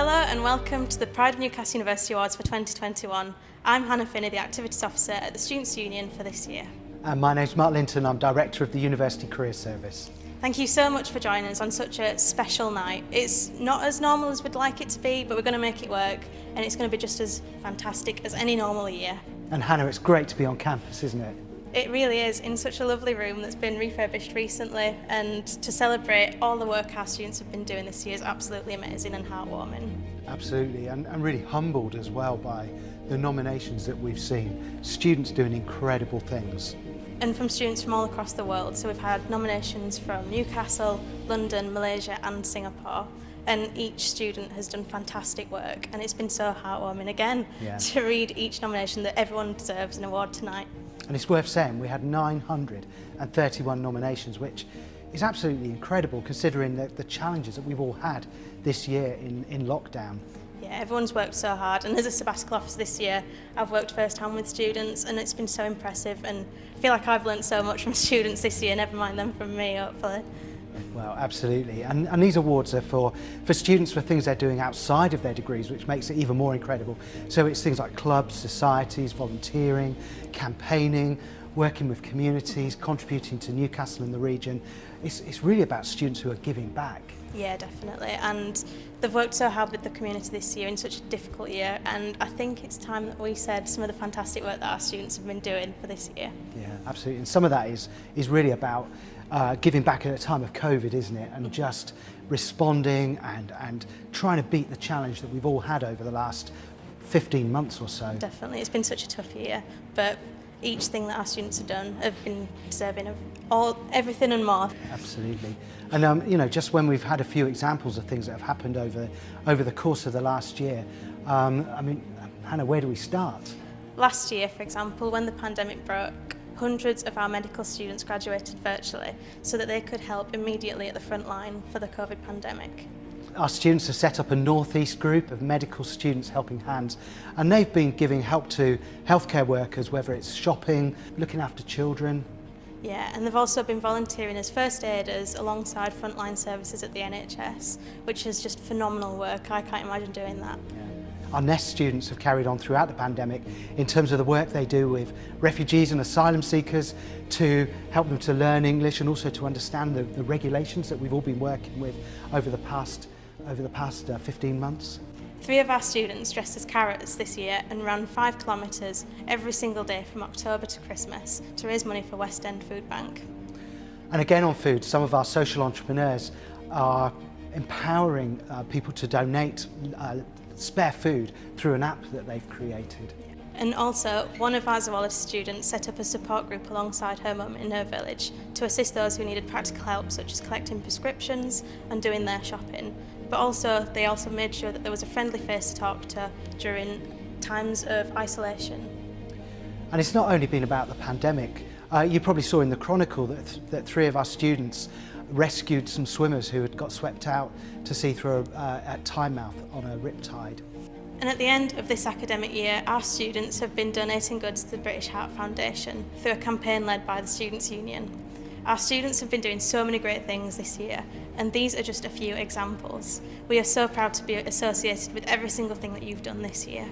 Hello and welcome to the Pride of Newcastle University Awards for 2021. I'm Hannah Finney, the Activities Officer at the Students' Union for this year. And my name's Mark Linton, I'm Director of the University Career Service. Thank you so much for joining us on such a special night. It's not as normal as we'd like it to be, but we're going to make it work, and it's going to be just as fantastic as any normal year. And Hannah, it's great to be on campus, isn't it? It really is, in such a lovely room that's been refurbished recently, and to celebrate all the work our students have been doing this year is absolutely amazing and heartwarming. Absolutely, and really humbled as well by the nominations that we've seen. Students doing incredible things. And from students from all across the world, so we've had nominations from Newcastle, London, Malaysia and Singapore. And each student has done fantastic work, and it's been so heartwarming again to read each nomination that everyone deserves an award tonight. And it's worth saying we had 931 nominations, which is absolutely incredible considering the challenges that we've all had this year in lockdown. Yeah, everyone's worked so hard, and as a sabbatical officer this year, I've worked firsthand with students, and it's been so impressive, and I feel like I've learnt so much from students this year, never mind them from me, hopefully. Well, absolutely, and these awards are for students for things they're doing outside of their degrees, which makes it even more incredible. So it's things like clubs, societies, volunteering, campaigning, working with communities, contributing to Newcastle and the region. It's really about students who are giving back. Yeah, definitely, and they've worked so hard with the community this year in such a difficult year, and I think it's time that we said some of the fantastic work that our students have been doing for this year. Yeah, absolutely, and some of that is really about giving back at a time of COVID, isn't it? And just responding and trying to beat the challenge that we've all had over the last 15 months or so. Definitely, it's been such a tough year, but each thing that our students have done have been deserving of everything and more. Absolutely, and you know, just when we've had a few examples of things that have happened over the course of the last year, I mean, Hannah, where do we start? Last year, for example, when the pandemic broke, hundreds of our medical students graduated virtually so that they could help immediately at the front line for the COVID pandemic. Our students have set up a northeast group of medical students helping hands, and they've been giving help to healthcare workers, whether it's shopping, looking after children. Yeah, and they've also been volunteering as first aiders alongside frontline services at the NHS, which is just phenomenal work. I can't imagine doing that. Yeah. Our N.E.S.T students have carried on throughout the pandemic in terms of the work they do with refugees and asylum seekers to help them to learn English and also to understand the regulations that we've all been working with over the past 15 months. 3 of our students dressed as carrots this year and ran 5 kilometres every single day from October to Christmas to raise money for West End Food Bank. And again on food, some of our social entrepreneurs are empowering people to donate spare food through an app that they've created. And also, one of our zoology students set up a support group alongside her mum in her village to assist those who needed practical help, such as collecting prescriptions and doing their shopping. But they also made sure that there was a friendly face to talk to during times of isolation. And it's not only been about the pandemic. You probably saw in the Chronicle that 3 of our students rescued some swimmers who had got swept out to sea through at Tynemouth on a riptide. And at the end of this academic year, our students have been donating goods to the British Heart Foundation through a campaign led by the Students' Union. Our students have been doing so many great things this year, and these are just a few examples. We are so proud to be associated with every single thing that you've done this year.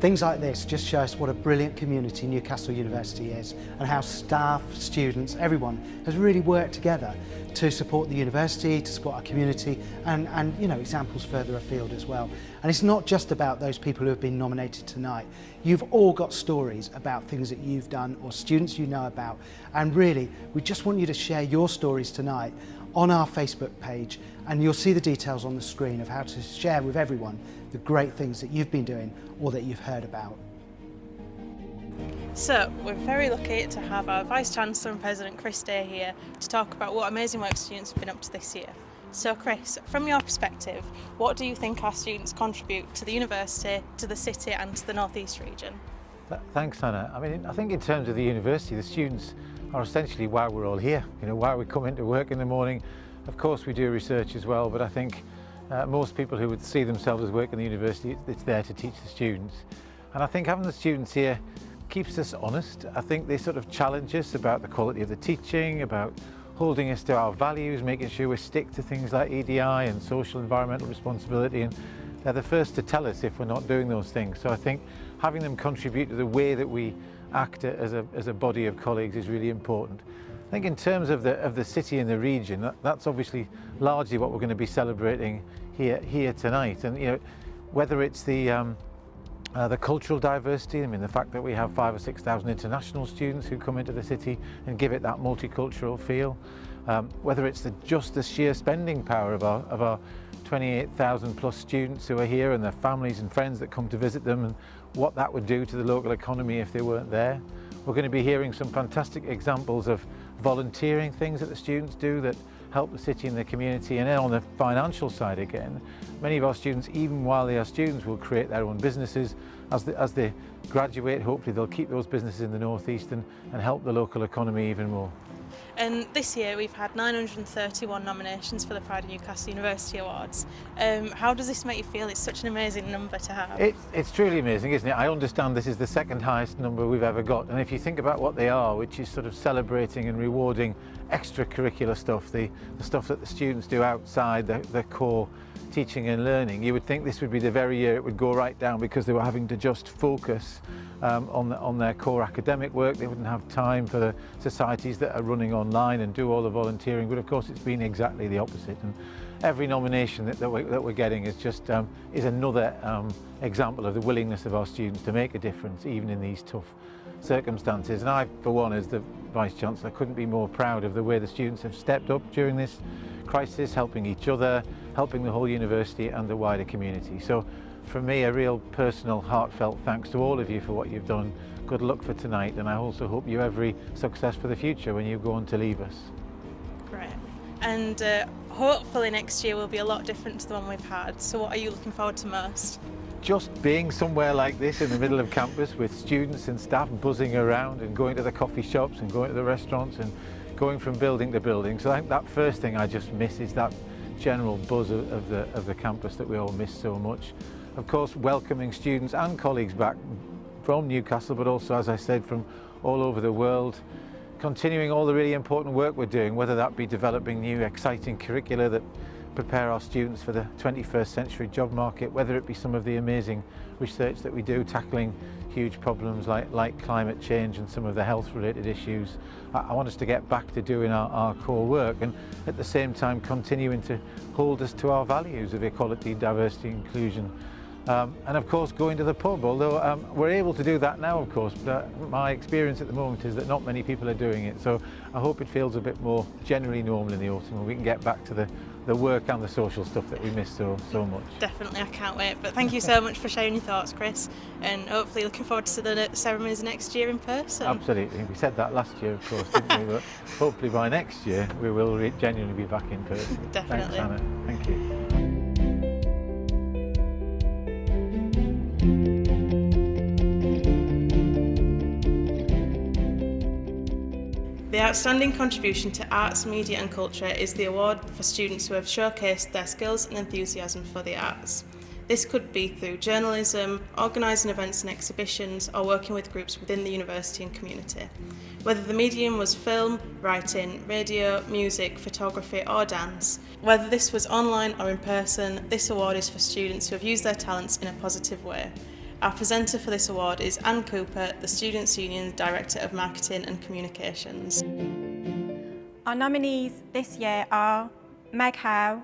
Things like this just show us what a brilliant community Newcastle University is and how staff, students, everyone has really worked together to support the university, to support our community and you know, examples further afield as well. And it's not just about those people who have been nominated tonight. You've all got stories about things that you've done or students you know about, and really we just want you to share your stories tonight on our Facebook page, and you'll see the details on the screen of how to share with everyone the great things that you've been doing or that you've heard about. So, we're very lucky to have our Vice-Chancellor and President Chris Day here to talk about what amazing work students have been up to this year. So Chris, from your perspective, what do you think our students contribute to the university, to the city and to the North East region? Thanks, Hannah. I mean, I think in terms of the university, the students are essentially why we're all here. You know, why we come into work in the morning. Of course we do research as well, but I think most people who would see themselves as working in the university, it's there to teach the students. And I think having the students here keeps us honest. I think they sort of challenge us about the quality of the teaching, about holding us to our values, making sure we stick to things like EDI and social environmental responsibility, and they're the first to tell us if we're not doing those things. So I think having them contribute to the way that we act as a body of colleagues is really important. I think in terms of the city and the region, that's obviously largely what we're going to be celebrating here tonight. And whether it's the cultural diversity, I mean the fact that we have 5,000 or 6,000 international students who come into the city and give it that multicultural feel, whether it's just the sheer spending power of our 28,000 plus students who are here and their families and friends that come to visit them, and what that would do to the local economy if they weren't there. We're going to be hearing some fantastic examples of volunteering things that the students do that help the city and the community. And then on the financial side again, many of our students, even while they are students, will create their own businesses. As they graduate, hopefully they'll keep those businesses in the North East and help the local economy even more. And this year we've had 931 nominations for the Pride of Newcastle University Awards. How does this make you feel? It's such an amazing number to have. It's truly amazing, isn't it? I understand this is the second highest number we've ever got, and if you think about what they are, which is sort of celebrating and rewarding extracurricular stuff, the stuff that the students do outside the core teaching and learning, you would think this would be the very year it would go right down, because they were having to just focus on their core academic work. They wouldn't have time for the societies that are running online and do all the volunteering, but of course it's been exactly the opposite. And every nomination that we're getting is just is another example of the willingness of our students to make a difference even in these tough circumstances. And I, for one, as the Vice-Chancellor, couldn't be more proud of the way the students have stepped up during this crisis, helping each other, helping the whole university and the wider community. So from me, a real personal, heartfelt thanks to all of you for what you've done. Good luck for tonight, and I also hope you every success for the future when you go on to leave us. Great. And hopefully next year will be a lot different to the one we've had. So what are you looking forward to most? Just being somewhere like this in the middle of campus with students and staff buzzing around and going to the coffee shops and going to the restaurants and going from building to building. So I think that first thing I just miss is that general buzz of the campus that we all miss so much. Of course, welcoming students and colleagues back from Newcastle, but also, as I said, from all over the world. Continuing all the really important work we're doing, whether that be developing new exciting curricula that prepare our students for the 21st century job market, whether it be some of the amazing research that we do tackling huge problems like climate change and some of the health related issues. I want us to get back to doing our core work, and at the same time continuing to hold us to our values of equality, diversity, inclusion. And of course going to the pub, although we're able to do that now, of course, but my experience at the moment is that not many people are doing it. So I hope it feels a bit more generally normal in the autumn and we can get back to the work and the social stuff that we miss so much. Definitely, I can't wait. But thank you so much for sharing your thoughts, Chris, and hopefully looking forward to the ceremonies next year in person. Absolutely, we said that last year, of course, didn't we? But hopefully by next year we will genuinely be back in person. Definitely. Thanks, Hannah. Thank you. The Outstanding Contribution to Arts, Media and Culture is the award for students who have showcased their skills and enthusiasm for the arts. This could be through journalism, organising events and exhibitions, or working with groups within the university and community. Whether the medium was film, writing, radio, music, photography or dance, whether this was online or in person, this award is for students who have used their talents in a positive way. Our presenter for this award is Anne Cooper, the Students' Union Director of Marketing and Communications. Our nominees this year are Meg Howe.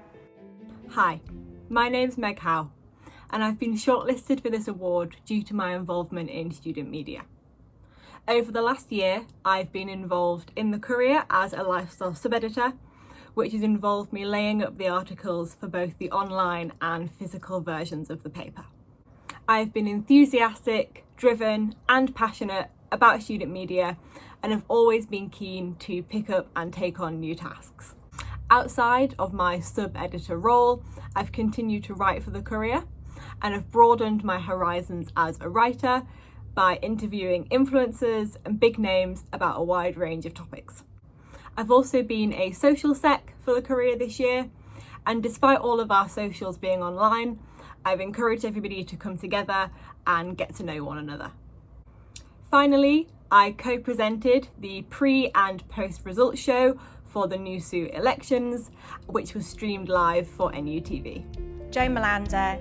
Hi, my name's Meg Howe, and I've been shortlisted for this award due to my involvement in student media. Over the last year, I've been involved in the Courier as a lifestyle sub-editor, which has involved me laying up the articles for both the online and physical versions of the paper. I've been enthusiastic, driven and passionate about student media and have always been keen to pick up and take on new tasks. Outside of my sub-editor role, I've continued to write for the Courier and have broadened my horizons as a writer by interviewing influencers and big names about a wide range of topics. I've also been a social sec for the Courier this year, and despite all of our socials being online, I've encouraged everybody to come together and get to know one another. Finally, I co-presented the pre and post results show for the NUSU elections, which was streamed live for NUTV. Jo Molander.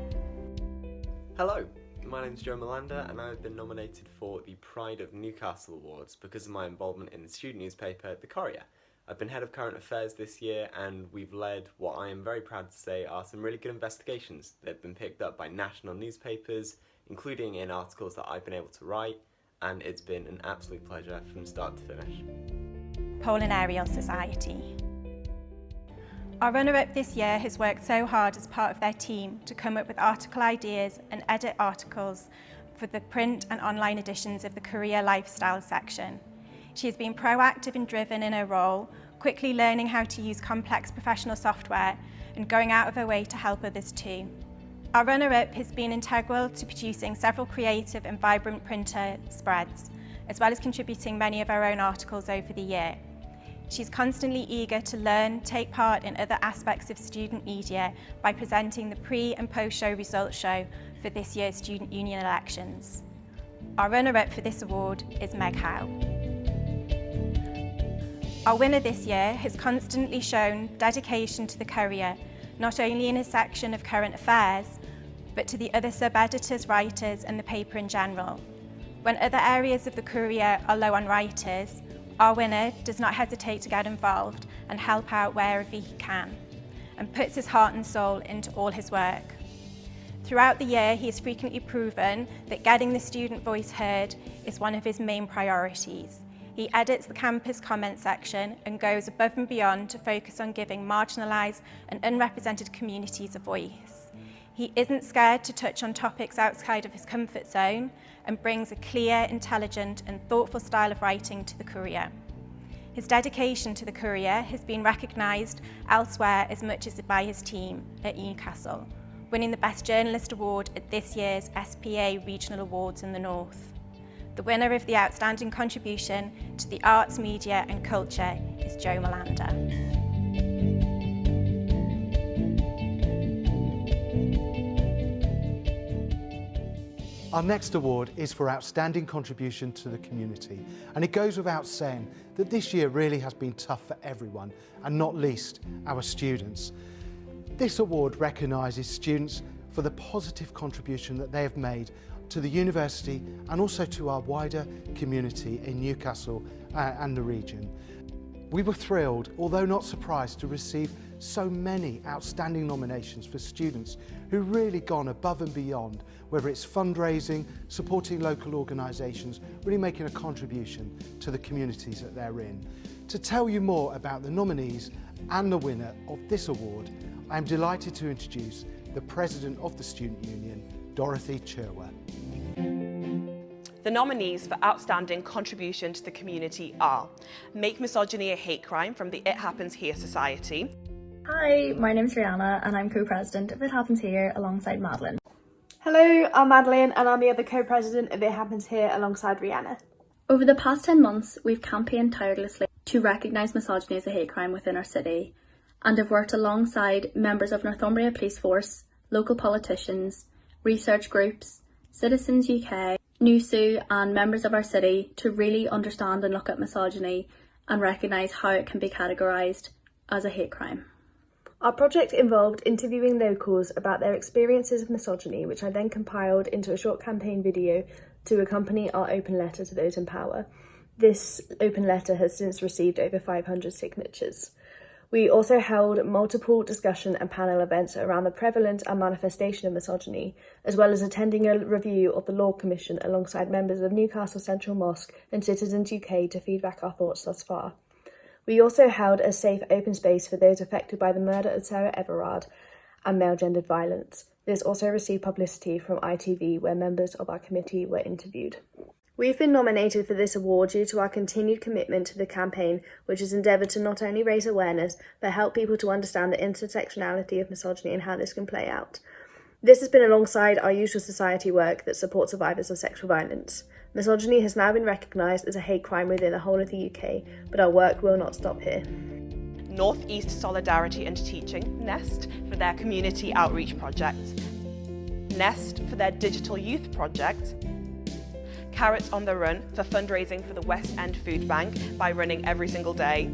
Hello, my name's Joe MOLANDER and I've been nominated for the Pride of Newcastle Awards because of my involvement in the student newspaper, The Courier. I've been head of current affairs this year and we've led what I am very proud to say are some really good investigations that have been picked up by national newspapers, including in articles that I've been able to write, and it's been an absolute pleasure from start to finish. Pole and Aerial Society. Our runner-up this year has worked so hard as part of their team to come up with article ideas and edit articles for the print and online editions of the Career Lifestyle section. She has been proactive and driven in her role, quickly learning how to use complex professional software and going out of her way to help others too. Our runner-up has been integral to producing several creative and vibrant printer spreads, as well as contributing many of her own articles over the year. She's constantly eager to learn, take part in other aspects of student media by presenting the pre- and post-show results show for this year's Student Union elections. Our runner-up for this award is Meg Howe. Our winner this year has constantly shown dedication to the Courier, not only in his section of current affairs, but to the other sub-editors, writers and the paper in general. When other areas of the Courier are low on writers, our winner does not hesitate to get involved and help out wherever he can, and puts his heart and soul into all his work. Throughout the year, he has frequently proven that getting the student voice heard is one of his main priorities. He edits the campus comment section and goes above and beyond to focus on giving marginalised and unrepresented communities a voice. He isn't scared to touch on topics outside of his comfort zone and brings a clear, intelligent and thoughtful style of writing to the Courier. His dedication to the Courier has been recognised elsewhere as much as by his team at Newcastle, winning the Best Journalist Award at this year's SPA Regional Awards in the North. The winner of the Outstanding Contribution to the Arts, Media and Culture is Joe MOLANDER. Our next award is for Outstanding Contribution to the Community, and it goes without saying that this year really has been tough for everyone, and not least our students. This award recognises students for the positive contribution that they have made to the university and also to our wider community in Newcastle and the region. We were thrilled, although not surprised, to receive so many outstanding nominations for students who've really gone above and beyond, whether it's fundraising, supporting local organisations, really making a contribution to the communities that they're in. To tell you more about the nominees and the winner of this award, I am delighted to introduce the President of the Student Union, Dorothy Chirwa. The nominees for Outstanding Contribution to the Community are Make Misogyny a Hate Crime from the It Happens Here Society. Hi, my name's Rihanna and I'm co-president of It Happens Here alongside Madeline. Hello, I'm Madeline and I'm the other co-president of It Happens Here alongside Rihanna. Over the past 10 months, we've campaigned tirelessly to recognise misogyny as a hate crime within our city and have worked alongside members of Northumbria Police Force, local politicians, research groups, Citizens UK, NUSU and members of our city to really understand and look at misogyny and recognise how it can be categorised as a hate crime. Our project involved interviewing locals about their experiences of misogyny, which I then compiled into a short campaign video to accompany our open letter to those in power. This open letter has since received over 500 signatures. We also held multiple discussion and panel events around the prevalence and manifestation of misogyny, as well as attending a review of the Law Commission alongside members of Newcastle Central Mosque and Citizens UK to feedback our thoughts thus far. We also held a safe open space for those affected by the murder of Sarah Everard and male-gendered violence. This also received publicity from ITV where members of our committee were interviewed. We've been nominated for this award due to our continued commitment to the campaign, which has endeavoured to not only raise awareness, but help people to understand the intersectionality of misogyny and how this can play out. This has been alongside our usual society work that supports survivors of sexual violence. Misogyny has now been recognised as a hate crime within the whole of the UK, but our work will not stop here. North East Solidarity and Teaching, N.E.S.T, for their community outreach project. N.E.S.T for their digital youth project. Carrots on the Run for fundraising for the West End Food Bank by running every single day.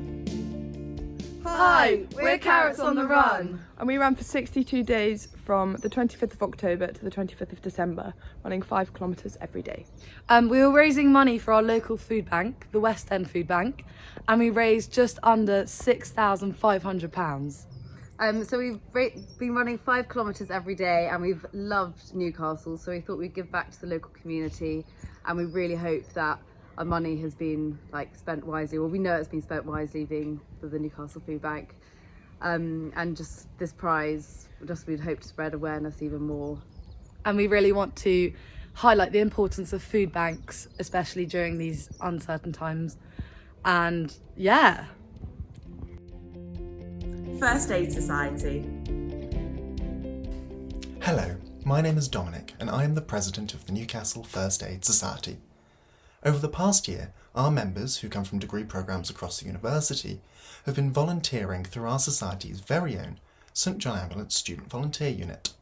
Hi, we're Carrots on the Run. And we ran for 62 days from the 25th of October to the 25th of December, running 5 kilometres every day. We were raising money for our local food bank, the West End Food Bank, and we raised just under £6,500. So we've been running 5 kilometres every day, and we've loved Newcastle, so we thought we'd give back to the local community, and we really hope that our money has been spent wisely, or we know it's been spent wisely being for the Newcastle Food Bank. And just this prize, we'd hope to spread awareness even more. And we really want to highlight the importance of food banks, especially during these uncertain times. And yeah. First Aid Society. Hello, my name is Dominic and I am the president of the Newcastle First Aid Society. Over the past year, our members, who come from degree programmes across the university, have been volunteering through our society's very own St John Ambulance Student Volunteer Unit.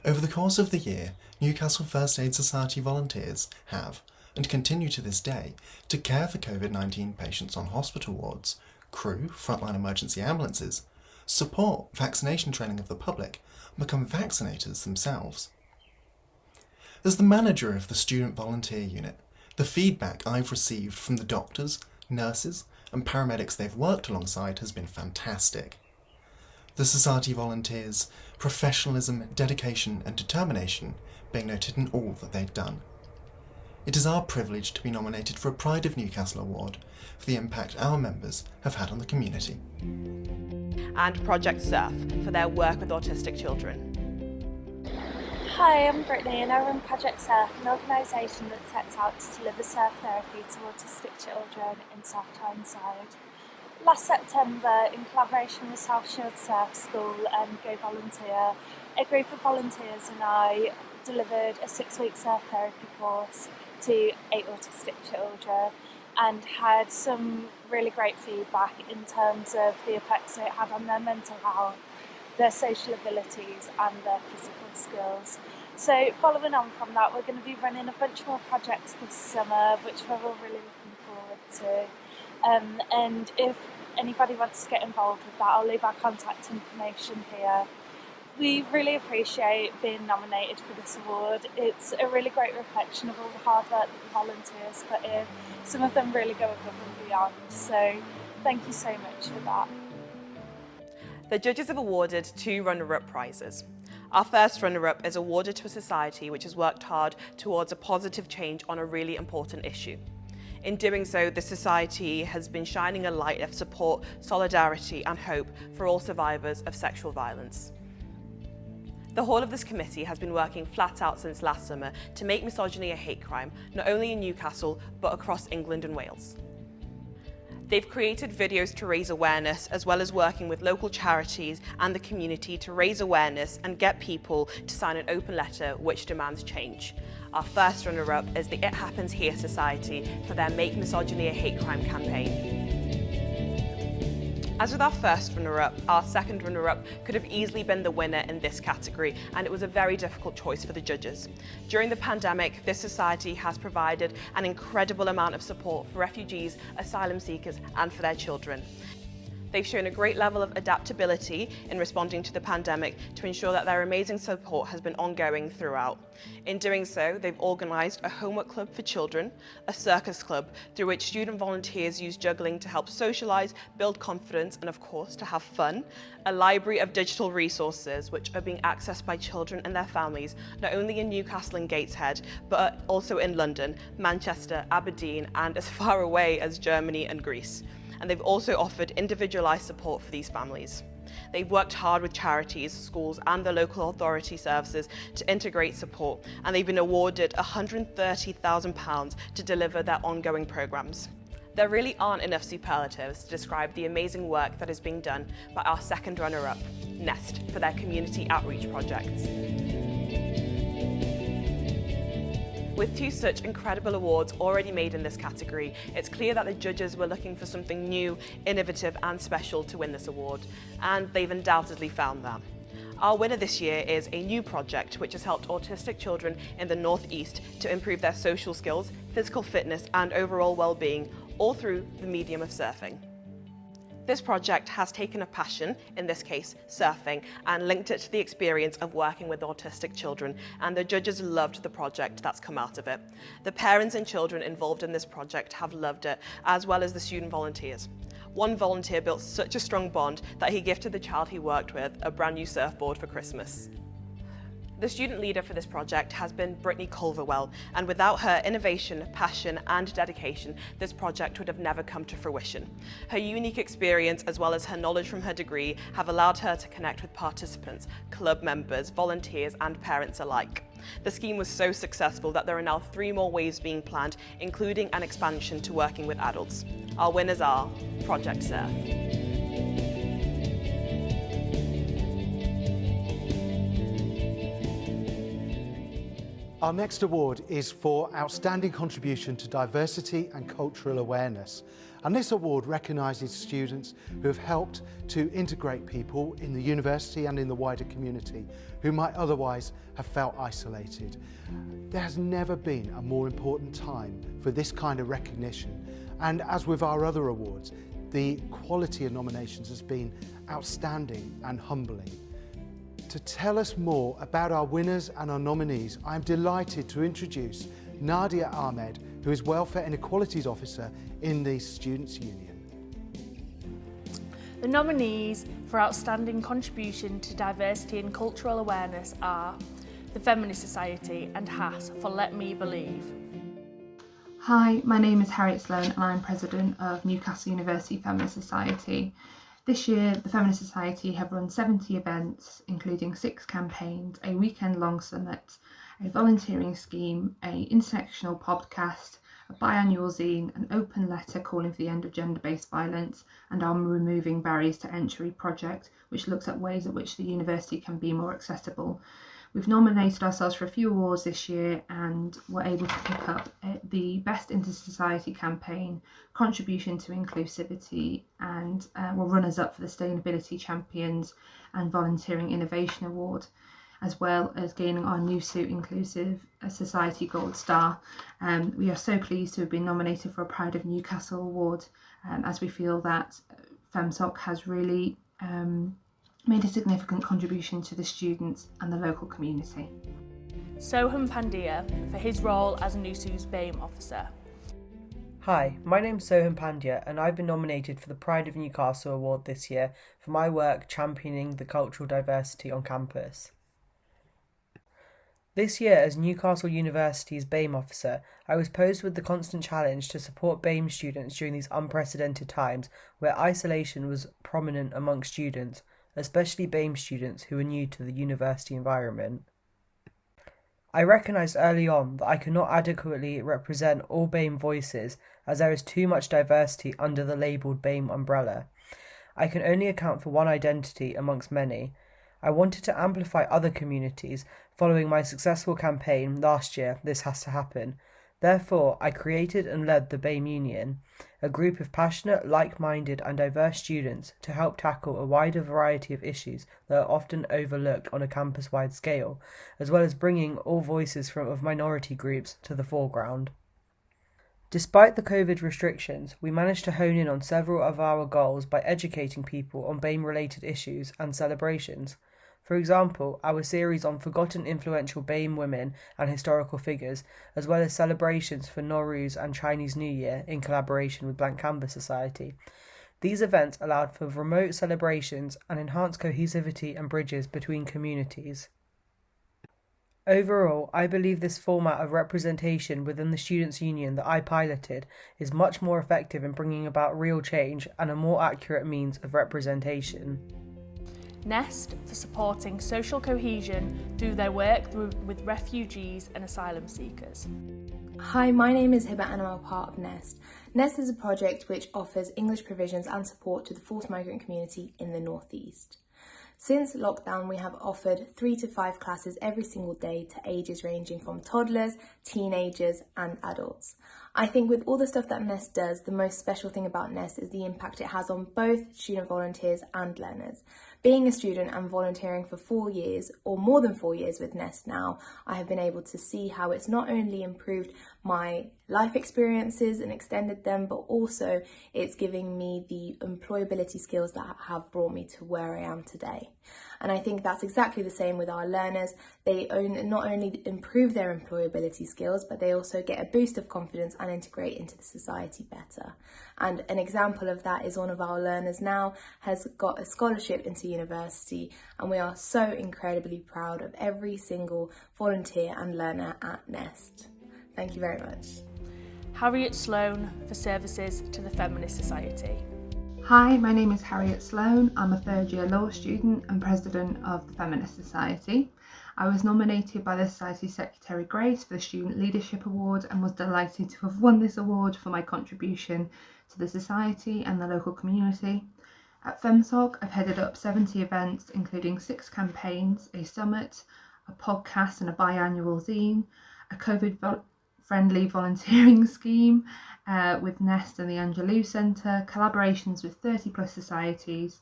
Over the course of the year, Newcastle First Aid Society volunteers have, and continue to this day, to care for COVID-19 patients on hospital wards, crew frontline emergency ambulances, support vaccination training of the public, and become vaccinators themselves. As the manager of the Student Volunteer Unit, the feedback I've received from the doctors, nurses and paramedics they've worked alongside has been fantastic. The Society volunteers' professionalism, dedication and determination being noted in all that they've done. It is our privilege to be nominated for a Pride of Newcastle Award for the impact our members have had on the community. And Project Surf for their work with autistic children. Hi, I'm Brittany and I run Project Surf, an organisation that sets out to deliver surf therapy to autistic children in South Tyneside. Last September, in collaboration with South Shield Surf School and Go Volunteer, a group of volunteers and I delivered a 6-week surf therapy course to 8 autistic children and had some really great feedback in terms of the effects it had on their mental health, their social abilities and their physical skills. So following on from that, we're going to be running a bunch more projects this summer, which we're all really looking forward to. And if anybody wants to get involved with that, I'll leave our contact information here. We really appreciate being nominated for this award. It's a really great reflection of all the hard work that the volunteers put in. Some of them really go above and beyond, so thank you so much for that. The judges have awarded 2 runner-up prizes. Our first runner-up is awarded to a society which has worked hard towards a positive change on a really important issue. In doing so, the society has been shining a light of support, solidarity and hope for all survivors of sexual violence. The whole of this committee has been working flat out since last summer to make misogyny a hate crime, not only in Newcastle, but across England and Wales. They've created videos to raise awareness, as well as working with local charities and the community to raise awareness and get people to sign an open letter which demands change. Our first runner-up is the It Happens Here Society for their Make Misogyny a Hate Crime campaign. As with our first runner-up, our second runner-up could have easily been the winner in this category, and it was a very difficult choice for the judges. During the pandemic, this society has provided an incredible amount of support for refugees, asylum seekers, and for their children. They've shown a great level of adaptability in responding to the pandemic to ensure that their amazing support has been ongoing throughout. In doing so, they've organised a homework club for children, a circus club through which student volunteers use juggling to help socialise, build confidence and of course to have fun, a library of digital resources which are being accessed by children and their families, not only in Newcastle and Gateshead, but also in London, Manchester, Aberdeen and as far away as Germany and Greece. And they've also offered individualised support for these families. They've worked hard with charities, schools and the local authority services to integrate support, and they've been awarded £130,000 to deliver their ongoing programmes. There really aren't enough superlatives to describe the amazing work that is being done by our second runner-up, N.E.S.T, for their community outreach projects. With 2 such incredible awards already made in this category, it's clear that the judges were looking for something new, innovative and special to win this award, and they've undoubtedly found that. Our winner this year is a new project which has helped autistic children in the North East to improve their social skills, physical fitness and overall well-being, all through the medium of surfing. This project has taken a passion, in this case surfing, and linked it to the experience of working with autistic children, and the judges loved the project that's come out of it. The parents and children involved in this project have loved it, as well as the student volunteers. One volunteer built such a strong bond that he gifted the child he worked with a brand new surfboard for Christmas. The student leader for this project has been Brittany Culverwell, and without her innovation, passion and dedication, this project would have never come to fruition. Her unique experience as well as her knowledge from her degree have allowed her to connect with participants, club members, volunteers and parents alike. The scheme was so successful that there are now 3 more waves being planned, including an expansion to working with adults. Our winners are Project Surf. Our next award is for Outstanding Contribution to Diversity and Cultural Awareness. And this award recognises students who have helped to integrate people in the university and in the wider community who might otherwise have felt isolated. There has never been a more important time for this kind of recognition. And as with our other awards, the quality of nominations has been outstanding and humbling. To tell us more about our winners and our nominees, I am delighted to introduce Nadia Ahmed, who is Welfare and Equalities Officer in the Students' Union. The nominees for Outstanding Contribution to Diversity and Cultural Awareness are the Feminist Society and HAS for Let Me Believe. Hi, my name is HARRIOT SLOANE and I'm President of Newcastle University Feminist Society. This year, the Feminist Society have run 70 events, including 6 campaigns, a weekend-long summit, a volunteering scheme, an intersectional podcast, a biannual zine, an open letter calling for the end of gender-based violence, and our Removing Barriers to Entry project, which looks at ways at which the university can be more accessible. We've nominated ourselves for a few awards this year and were able to pick up the Best Inter-Society Campaign, Contribution to Inclusivity, and were runners-up for the Sustainability Champions and Volunteering Innovation Award, as well as gaining our New Suit Inclusive Society Gold Star. We are so pleased to have been nominated for a Pride of Newcastle Award, as we feel that FemSoc has really made a significant contribution to the students and the local community. SOHUM PANDYA for his role as NUSU's BAME officer. Hi, my name's SOHUM PANDYA and I've been nominated for the Pride of Newcastle Award this year for my work championing the cultural diversity on campus. This year, as Newcastle University's BAME officer, I was posed with the constant challenge to support BAME students during these unprecedented times where isolation was prominent among students, especially BAME students who are new to the university environment. I recognised early on that I could not adequately represent all BAME voices as there is too much diversity under the labelled BAME umbrella. I can only account for one identity amongst many. I wanted to amplify other communities. Following my successful campaign last year, This Has to Happen. Therefore, I created and led the BAME Union, a group of passionate, like-minded and diverse students to help tackle a wider variety of issues that are often overlooked on a campus-wide scale, as well as bringing all voices of minority groups to the foreground. Despite the COVID restrictions, we managed to hone in on several of our goals by educating people on BAME-related issues and celebrations. For example, our series on forgotten influential BAME women and historical figures, as well as celebrations for Nowruz and Chinese New Year in collaboration with Blank Canvas Society. These events allowed for remote celebrations and enhanced cohesivity and bridges between communities. Overall, I believe this format of representation within the Students' Union that I piloted is much more effective in bringing about real change and a more accurate means of representation. N.E.S.T for supporting social cohesion through their work with refugees and asylum seekers. Hi, my name is Hiba and I'm a part of N.E.S.T. N.E.S.T is a project which offers English provisions and support to the forced migrant community in the North East. Since lockdown, we have offered 3 to 5 classes every single day to ages ranging from toddlers teenagers and adults. I think with all the stuff that N.E.S.T does, the most special thing about N.E.S.T is the impact it has on both student volunteers and learners. Being a student and volunteering for 4 years, or more than 4 years with N.E.S.T now, I have been able to see how it's not only improved my life experiences and extended them, but also it's giving me the employability skills that have brought me to where I am today. And I think that's exactly the same with our learners. They not only improve their employability skills, but they also get a boost of confidence and integrate into the society better. And an example of that is one of our learners now has got a scholarship into university, and we are so incredibly proud of every single volunteer and learner at N.E.S.T. Thank you very much. Harriet Sloane for services to the Feminist Society. Hi, my name is Harriet Sloane. I'm a third year law student and president of the Feminist Society. I was nominated by the Society Secretary Grace for the Student Leadership Award and was delighted to have won this award for my contribution to the Society and the local community. At FemSoc, I've headed up 70 events, including 6 campaigns, a summit, a podcast and a biannual zine, a COVID-friendly volunteering scheme, with N.E.S.T and the Angelou Centre, collaborations with 30 plus societies,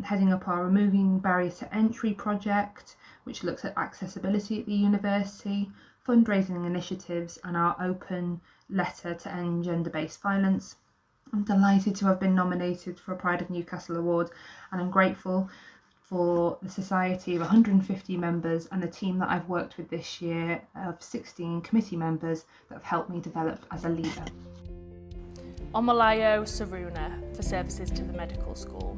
heading up our Removing Barriers to Entry project, which looks at accessibility at the university, fundraising initiatives and our open letter to end gender-based violence. I'm delighted to have been nominated for a Pride of Newcastle award, and I'm grateful for the society of 150 members and the team that I've worked with this year of 16 committee members that have helped me develop as a leader. OMOLAYO SORUNA for services to the medical school.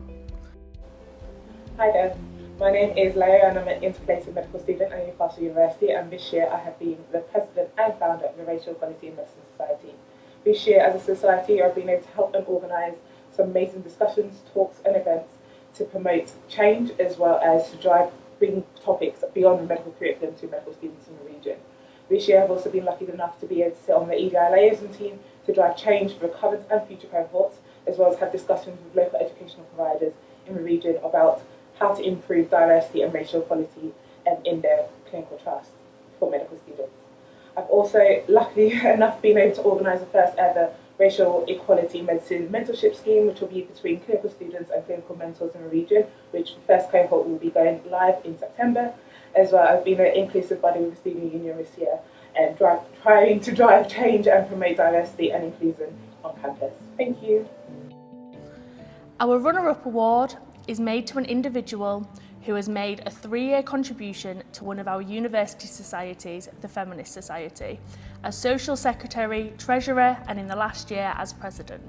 Hi there, my name is Leo and I'm an interplated medical student at Newcastle University, and this year I have been the president and founder of the Racial Equality in Medicine Society. This year as a society I've been able to help and organise some amazing discussions, talks and events to promote change as well as to bring topics beyond the medical curriculum to medical students in the region. This year I've also been lucky enough to be able to sit on the EDI liaison team to drive change for current and future cohorts, as well as have discussions with local educational providers in the region about how to improve diversity and racial equality in their clinical trust for medical students. I've also, luckily enough, been able to organise the first ever Racial Equality Medicine Mentorship Scheme, which will be between clinical students and clinical mentors in the region, which the first cohort will be going live in September. As well, I've been an inclusive body with the Student Union this year and trying to drive change and promote diversity and inclusion on campus. Thank you. Our runner-up award is made to an individual who has made a 3-year contribution to one of our university societies, the Feminist Society, as Social Secretary, Treasurer and in the last year as President.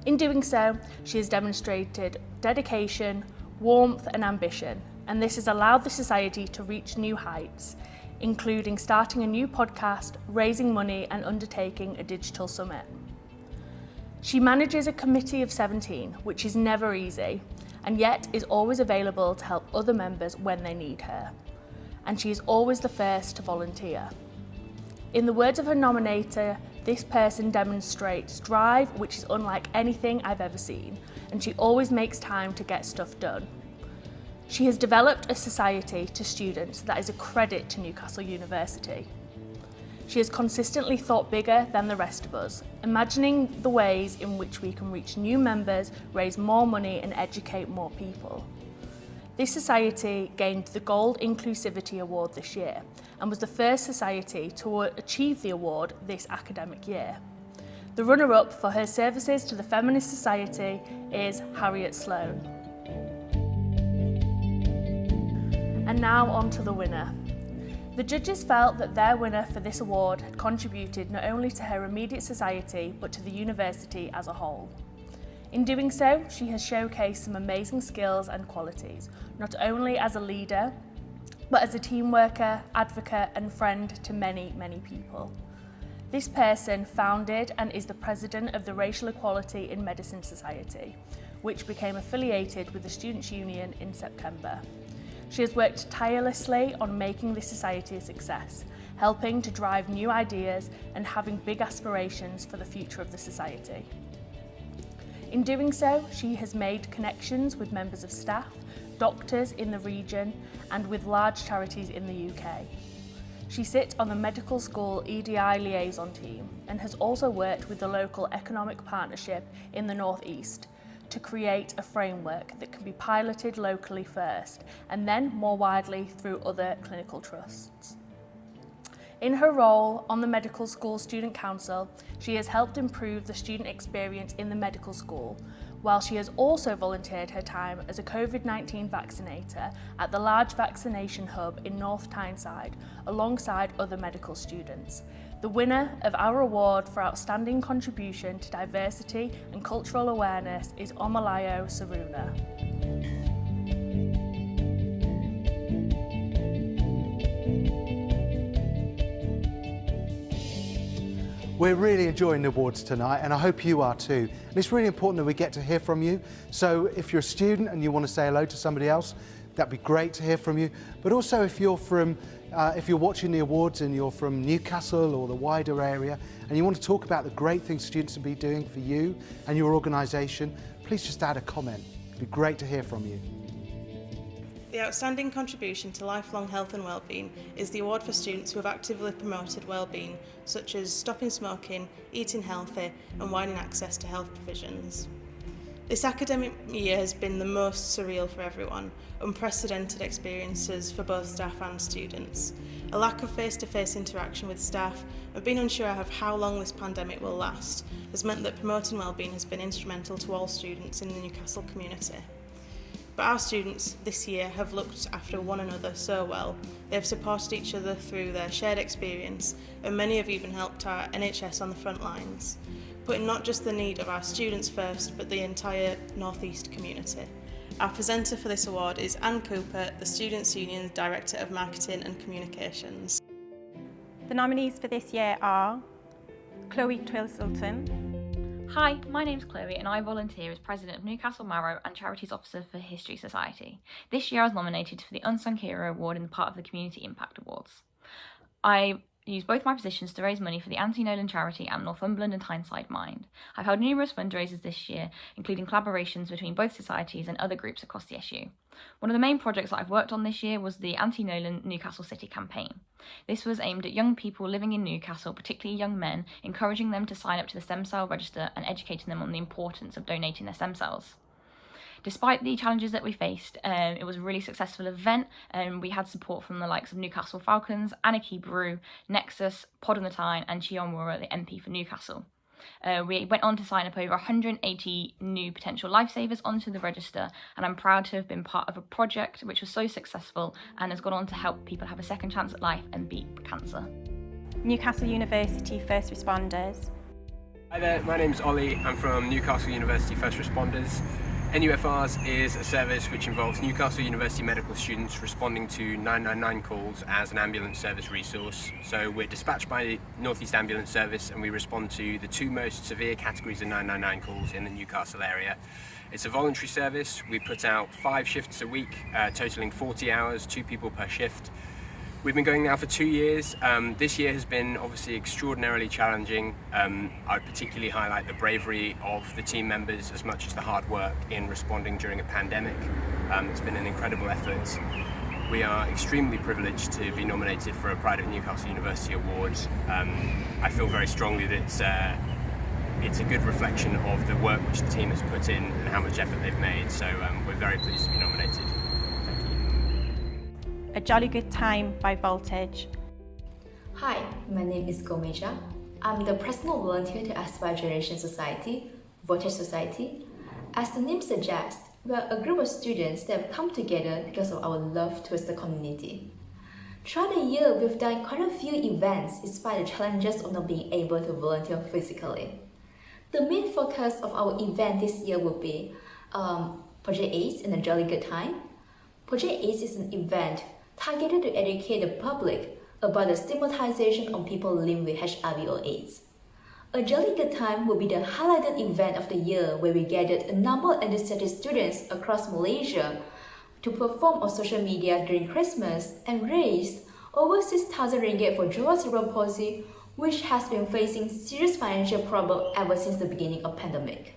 In doing so, she has demonstrated dedication, warmth and ambition, and this has allowed the Society to reach new heights, including starting a new podcast, raising money and undertaking a digital summit. She manages a committee of 17, which is never easy, and yet is always available to help other members when they need her. And she is always the first to volunteer. In the words of her nominator, this person demonstrates drive which is unlike anything I've ever seen, and she always makes time to get stuff done. She has developed a society to students that is a credit to Newcastle University. She has consistently thought bigger than the rest of us, imagining the ways in which we can reach new members, raise more money and educate more people. This society gained the Gold Inclusivity Award this year and was the first society to achieve the award this academic year. The runner-up for her services to the Feminist Society is Harriet Sloane. And now on to the winner. The judges felt that their winner for this award had contributed not only to her immediate society but to the university as a whole. In doing so, she has showcased some amazing skills and qualities, not only as a leader, but as a team worker, advocate and friend to many, many people. This person founded and is the president of the Racial Equality in Medicine Society, which became affiliated with the Students' Union in September. She has worked tirelessly on making this society a success, helping to drive new ideas and having big aspirations for the future of the society. In doing so, she has made connections with members of staff, doctors in the region and with large charities in the UK. She sits on the medical school EDI liaison team and has also worked with the local economic partnership in the North East to create a framework that can be piloted locally first and then more widely through other clinical trusts. In her role on the Medical School Student Council, she has helped improve the student experience in the medical school, while she has also volunteered her time as a COVID-19 vaccinator at the large vaccination hub in North Tyneside, alongside other medical students. The winner of our award for outstanding contribution to diversity and cultural awareness is OMOLAYO SORUNA. We're really enjoying the awards tonight, and I hope you are too. And it's really important that we get to hear from you. So if you're a student and you want to say hello to somebody else, that'd be great to hear from you. But also if you're watching the awards and you're from Newcastle or the wider area, and you want to talk about the great things students will be doing for you and your organisation, please just add a comment. It'd be great to hear from you. The Outstanding Contribution to Lifelong Health and Wellbeing is the award for students who have actively promoted wellbeing, such as stopping smoking, eating healthy and widening access to health provisions. This academic year has been the most surreal for everyone, unprecedented experiences for both staff and students. A lack of face-to-face interaction with staff and being unsure of how long this pandemic will last has meant that promoting wellbeing has been instrumental to all students in the Newcastle community. But our students this year have looked after one another so well. They've supported each other through their shared experience, and many have even helped our NHS on the front lines, putting not just the need of our students first, but the entire North East community. Our presenter for this award is Anne Cooper, the Students' Union Director of Marketing and Communications. The nominees for this year are Chloe TWISELTON. Hi, my name's Chloe and I volunteer as President of Newcastle Marrow and Charities Officer for History Society. This year I was nominated for the Unsung Hero Award in part of the Community Impact Awards. I use both my positions to raise money for the Anti-Nolan charity and Northumberland and Tyneside Mind. I've held numerous fundraisers this year, including collaborations between both societies and other groups across the issue. One of the main projects that I've worked on this year was the Anti-Nolan Newcastle City campaign. This was aimed at young people living in Newcastle, particularly young men, encouraging them to sign up to the stem cell register and educating them on the importance of donating their stem cells. Despite the challenges that we faced, it was a really successful event, and we had support from the likes of Newcastle Falcons, Anarchy Brew, Nexus, Pod on the Tyne and Chion Wara, the MP for Newcastle. We went on to sign up over 180 new potential lifesavers onto the register, and I'm proud to have been part of a project which was so successful and has gone on to help people have a second chance at life and beat cancer. Newcastle University First Responders. Hi there, my name's Ollie. I'm from Newcastle University First Responders. NUFRs is a service which involves Newcastle University medical students responding to 999 calls as an ambulance service resource. So we're dispatched by the North East Ambulance Service and we respond to the two most severe categories of 999 calls in the Newcastle area. It's a voluntary service. We put out 5 shifts a week, totaling 40 hours, 2 people per shift. We've been going now for 2 years. This year has been obviously extraordinarily challenging. I particularly highlight the bravery of the team members as much as the hard work in responding during a pandemic. It's been an incredible effort. We are extremely privileged to be nominated for a Pride of Newcastle University Award. I feel very strongly that it's a good reflection of the work which the team has put in and how much effort they've made. So we're very pleased to be nominated. A Jolly Good Time by Voltage. Hi, my name is Gomeja. I'm the personal volunteer to Aspire Generation Society, Voltage Society. As the name suggests, we are a group of students that have come together because of our love towards the community. Throughout the year, we've done quite a few events despite the challenges of not being able to volunteer physically. The main focus of our event this year will be Project ACE and a Jolly Good Time. Project ACE is an event targeted to educate the public about the stigmatization of people living with HIV or AIDS. A Jolly Good Time will be the highlighted event of the year where we gathered a number of understudied students across Malaysia to perform on social media during Christmas and raised over 6,000 ringgit for Java cerebral palsy, which has been facing serious financial problems ever since the beginning of the pandemic.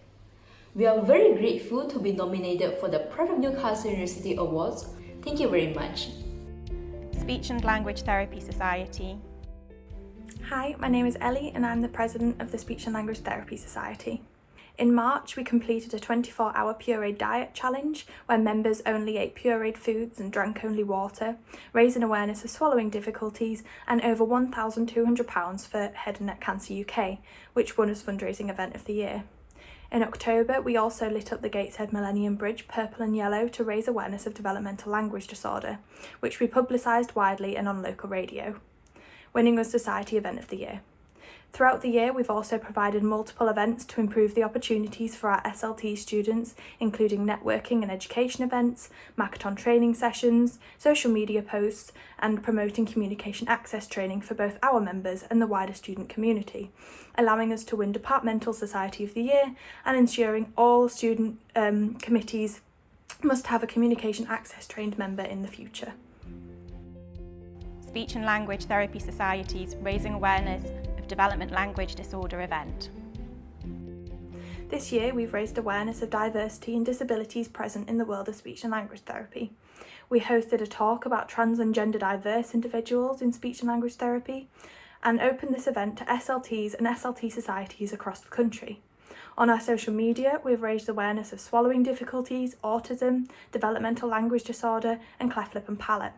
We are very grateful to be nominated for the Pride of Newcastle University Awards. Thank you very much. Speech and Language Therapy Society. Hi, my name is Ellie and I'm the President of the Speech and Language Therapy Society. In March, we completed a 24-hour pureed diet challenge where members only ate pureed foods and drank only water, raising awareness of swallowing difficulties and over £1,200 for Head and Neck Cancer UK, which won as fundraising event of the year. In October, we also lit up the Gateshead Millennium Bridge purple and yellow to raise awareness of developmental language disorder, which we publicised widely and on local radio, winning us Society Event of the Year. Throughout the year, we've also provided multiple events to improve the opportunities for our SLT students, including networking and education events, Makaton training sessions, social media posts, and promoting communication access training for both our members and the wider student community, allowing us to win Departmental Society of the Year and ensuring all student committees must have a communication access trained member in the future. Speech and Language Therapy Society's Raising Awareness of Development Language Disorder event. This year, we've raised awareness of diversity and disabilities present in the world of speech and language therapy. We hosted a talk about trans and gender diverse individuals in speech and language therapy and opened this event to SLTs and SLT societies across the country. On our social media, we've raised awareness of swallowing difficulties, autism, developmental language disorder, and cleft lip and palate,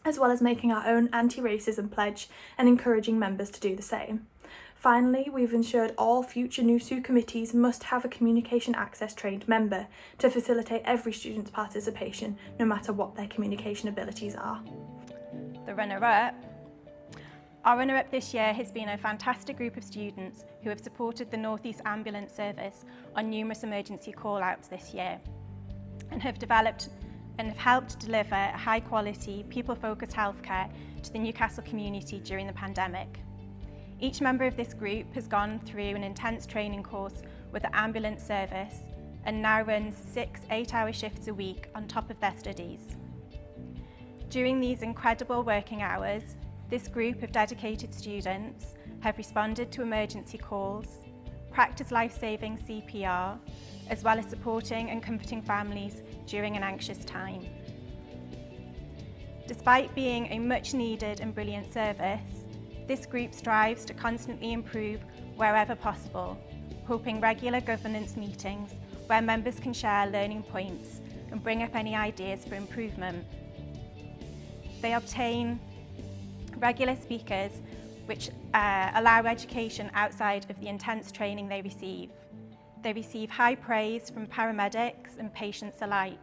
as well as making our own anti-racism pledge and encouraging members to do the same. Finally, we've ensured all future NUSU committees must have a communication access trained member to facilitate every student's participation, no matter what their communication abilities are. The runner-up. Our runner-up this year has been a fantastic group of students who have supported the North East Ambulance Service on numerous emergency call-outs this year and have helped deliver high-quality, people-focused healthcare to the Newcastle community during the pandemic. Each member of this group has gone through an intense training course with the ambulance service and now runs 6 8-hour shifts a week on top of their studies. During these incredible working hours, this group of dedicated students have responded to emergency calls, practiced life-saving CPR, as well as supporting and comforting families during an anxious time. Despite being a much-needed and brilliant service, this group strives to constantly improve wherever possible, hoping regular governance meetings where members can share learning points and bring up any ideas for improvement. They obtain regular speakers which allow education outside of the intense training they receive. They receive high praise from paramedics and patients alike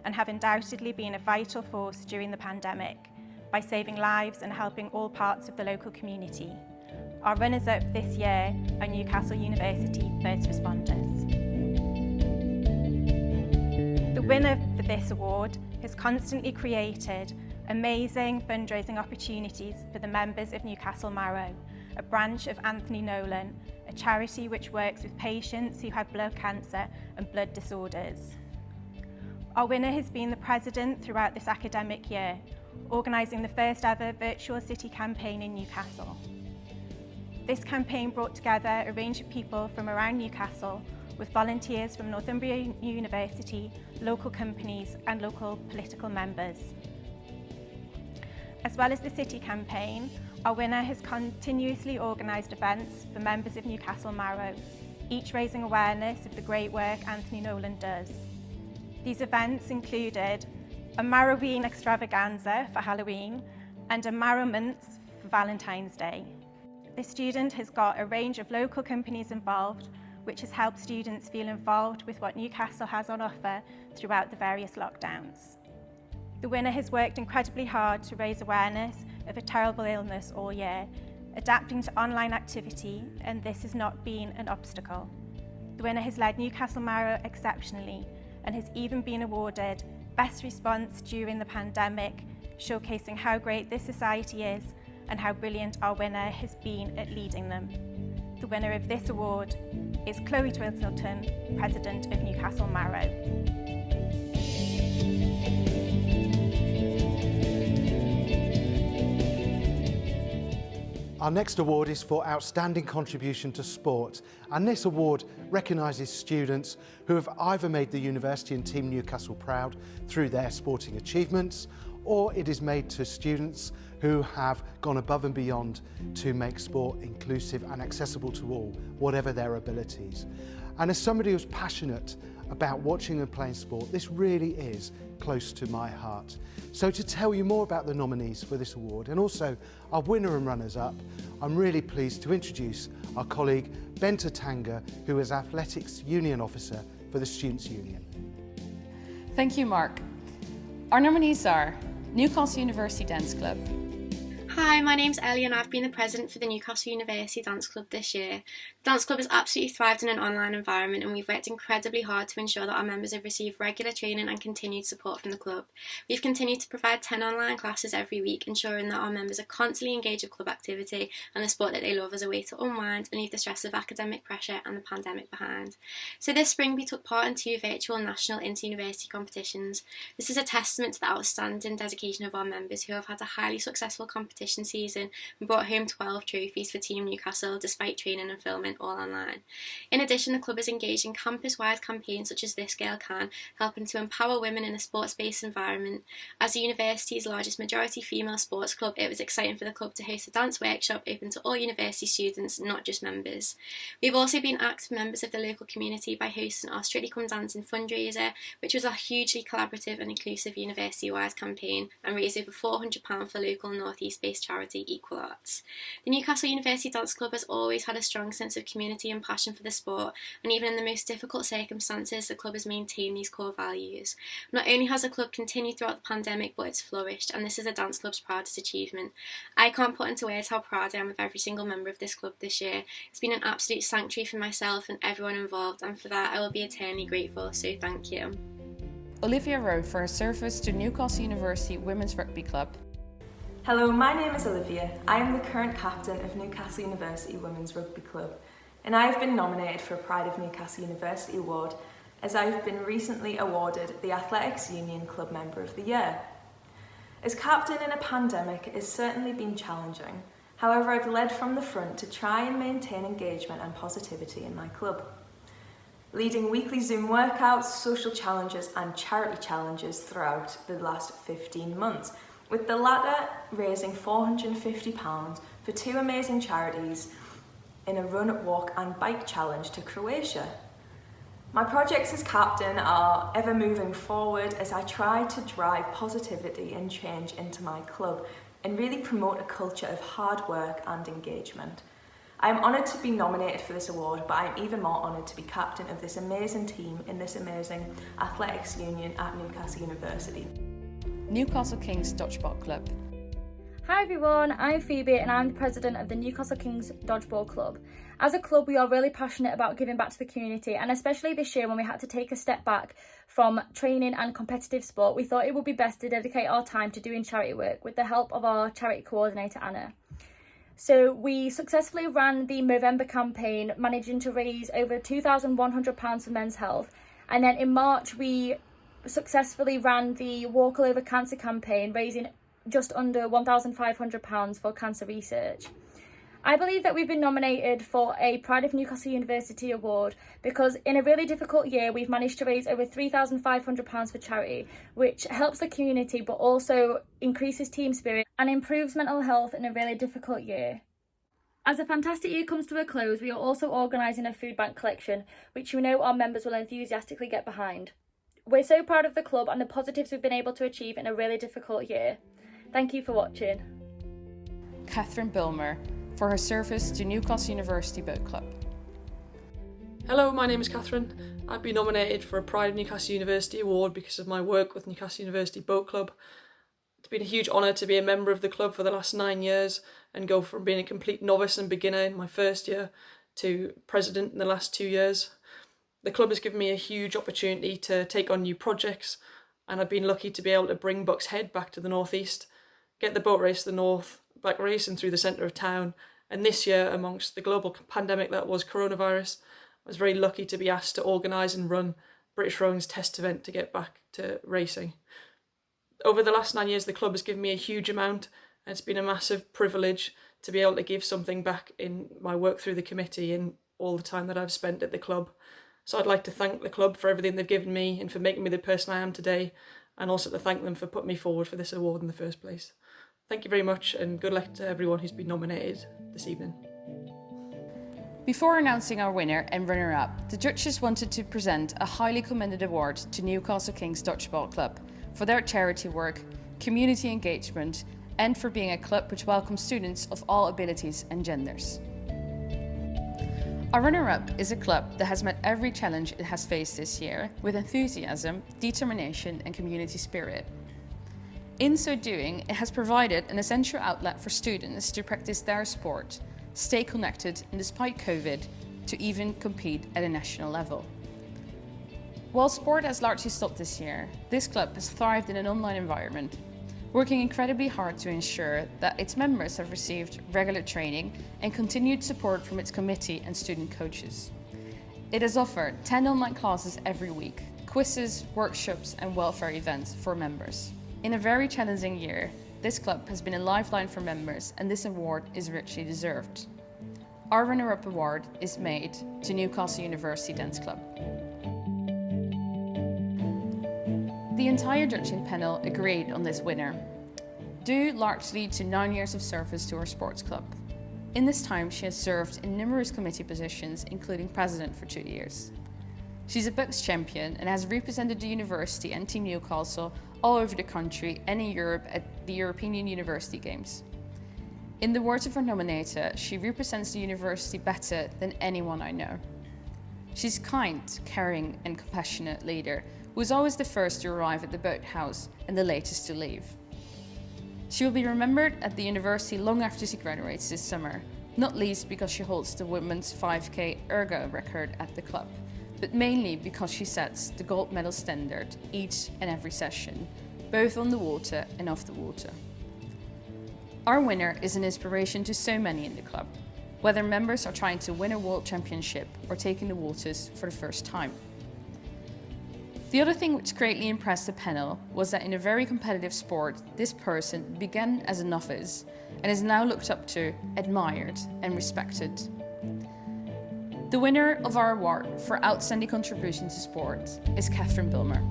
and have undoubtedly been a vital force during the pandemic by saving lives and helping all parts of the local community. Our runners-up this year are Newcastle University first responders. The winner for this award has constantly created amazing fundraising opportunities for the members of Newcastle Marrow, a branch of Anthony Nolan, a charity which works with patients who have blood cancer and blood disorders. Our winner has been the president throughout this academic year, organising the first ever virtual city campaign in Newcastle. This campaign brought together a range of people from around Newcastle with volunteers from Northumbria University, local companies and local political members. As well as the city campaign, our winner has continuously organised events for members of Newcastle Marrow, each raising awareness of the great work Anthony Nolan does. These events included a Marroween extravaganza for Halloween and a Marrow Month for Valentine's Day. The student has got a range of local companies involved, which has helped students feel involved with what Newcastle has on offer throughout the various lockdowns. The winner has worked incredibly hard to raise awareness of a terrible illness all year, adapting to online activity, and this has not been an obstacle. The winner has led Newcastle Marrow exceptionally and has even been awarded Best Response during the pandemic, showcasing how great this society is and how brilliant our winner has been at leading them. The winner of this award is Chloe TWISELTON, President of Newcastle Marrow. Our next award is for Outstanding Contribution to Sport, and this award recognises students who have either made the university and Team Newcastle proud through their sporting achievements or it is made to students who have gone above and beyond to make sport inclusive and accessible to all, whatever their abilities. And as somebody who's passionate about watching and playing sport, this really is close to my heart. So to tell you more about the nominees for this award and also our winner and runners-up, I'm really pleased to introduce our colleague Benta Tanga, who is Athletics Union Officer for the Students' Union. Thank you, Mark. Our nominees are Newcastle University Dance Club. Hi, my name's Ellie and I've been the president for the Newcastle University Dance Club this year. The Dance Club has absolutely thrived in an online environment and we've worked incredibly hard to ensure that our members have received regular training and continued support from the club. We've continued to provide 10 online classes every week, ensuring that our members are constantly engaged with club activity and the sport that they love as a way to unwind and leave the stress of academic pressure and the pandemic behind. So this spring we took part in 2 virtual national inter-university competitions. This is a testament to the outstanding dedication of our members who have had a highly successful competition season and brought home 12 trophies for Team Newcastle despite training and filming all online. In addition, the club is engaged in campus-wide campaigns such as This Girl Can, helping to empower women in a sports-based environment. As the university's largest majority female sports club, it was exciting for the club to host a dance workshop open to all university students, not just members. We've also been active members of the local community by hosting our Strictly Come Dancing fundraiser, which was a hugely collaborative and inclusive university-wide campaign and raised over £400 for local North East-based charity Equal Arts. The Newcastle University Dance Club has always had a strong sense of community and passion for the sport, and even in the most difficult circumstances, the club has maintained these core values. Not only has the club continued throughout the pandemic, but it's flourished, and this is the dance club's proudest achievement. I can't put into words how proud I am of every single member of this club this year. It's been an absolute sanctuary for myself and everyone involved, and for that I will be eternally grateful, so thank you. Olivia Rowe for her service to Newcastle University Women's Rugby Club. Hello, my name is Olivia. I am the current captain of Newcastle University Women's Rugby Club, and I have been nominated for a Pride of Newcastle University award as I have been recently awarded the Athletics Union Club Member of the Year. As captain in a pandemic, it has certainly been challenging. However, I've led from the front to try and maintain engagement and positivity in my club. Leading weekly Zoom workouts, social challenges and charity challenges throughout the last 15 months, with the latter raising £450 for 2 amazing charities in a run, walk and bike challenge to Croatia. My projects as captain are ever moving forward as I try to drive positivity and change into my club and really promote a culture of hard work and engagement. I am honoured to be nominated for this award, but I am even more honoured to be captain of this amazing team in this amazing athletics union at Newcastle University. Newcastle Kings Dodgeball Club. Hi everyone, I'm Phoebe and I'm the president of the Newcastle Kings Dodgeball Club. As a club, we are really passionate about giving back to the community, and especially this year when we had to take a step back from training and competitive sport, we thought it would be best to dedicate our time to doing charity work with the help of our charity coordinator Anna. So we successfully ran the Movember campaign, managing to raise over £2,100 for men's health, and then in March we successfully ran the Walk All Over Cancer campaign, raising just under £1,500 for cancer research. I believe that we've been nominated for a Pride of Newcastle University award because in a really difficult year we've managed to raise over £3,500 for charity, which helps the community but also increases team spirit and improves mental health in a really difficult year. As a fantastic year comes to a close, we are also organising a food bank collection, which we know our members will enthusiastically get behind. We're so proud of the club and the positives we've been able to achieve in a really difficult year. Thank you for watching. Katherine Bulmer for her service to Newcastle University Boat Club. Hello, my name is Katherine. I've been nominated for a Pride of Newcastle University award because of my work with Newcastle University Boat Club. It's been a huge honour to be a member of the club for the last 9 years and go from being a complete novice and beginner in my first year to president in the last 2 years. The club has given me a huge opportunity to take on new projects, and I've been lucky to be able to bring Bucks Head back to the northeast, get the boat race to the north, back racing through the centre of town, and this year, amongst the global pandemic that was coronavirus, I was very lucky to be asked to organise and run British Rowing's test event to get back to racing. Over the last 9 years, the club has given me a huge amount, and it's been a massive privilege to be able to give something back in my work through the committee and all the time that I've spent at the club. So I'd like to thank the club for everything they've given me and for making me the person I am today. and also to thank them for putting me forward for this award in the first place. Thank you very much, and good luck to everyone who's been nominated this evening. Before announcing our winner and runner-up, the judges wanted to present a highly commended award to Newcastle Kings Dodgeball Club for their charity work, community engagement, and for being a club which welcomes students of all abilities and genders. Our runner-up is a club that has met every challenge it has faced this year with enthusiasm, determination, and community spirit. In so doing, it has provided an essential outlet for students to practice their sport, stay connected, and despite COVID, to even compete at a national level. While sport has largely stopped this year, this club has thrived in an online environment, working incredibly hard to ensure that its members have received regular training and continued support from its committee and student coaches. It has offered 10 online classes every week, quizzes, workshops, and welfare events for members. In a very challenging year, this club has been a lifeline for members, and this award is richly deserved. Our runner-up award is made to Newcastle University Dance Club. The entire judging panel agreed on this winner, due largely to 9 years of service to our sports club. In this time, she has served in numerous committee positions, including president for 2 years. She's a BUCS champion and has represented the university and Team Newcastle all over the country and in Europe at the European University Games. In the words of her nominator, she represents the university better than anyone I know. She's a kind, caring, and compassionate leader who is always the first to arrive at the boathouse and the latest to leave. She will be remembered at the university long after she graduates this summer, not least because she holds the women's 5K ergo record at the club, but mainly because she sets the gold medal standard each and every session, both on the water and off the water. Our winner is an inspiration to so many in the club, whether members are trying to win a world championship or taking the waters for the first time. The other thing which greatly impressed the panel was that in a very competitive sport, this person began as a novice and is now looked up to, admired, and respected. The winner of our award for outstanding contribution to sport is Katherine BULMER.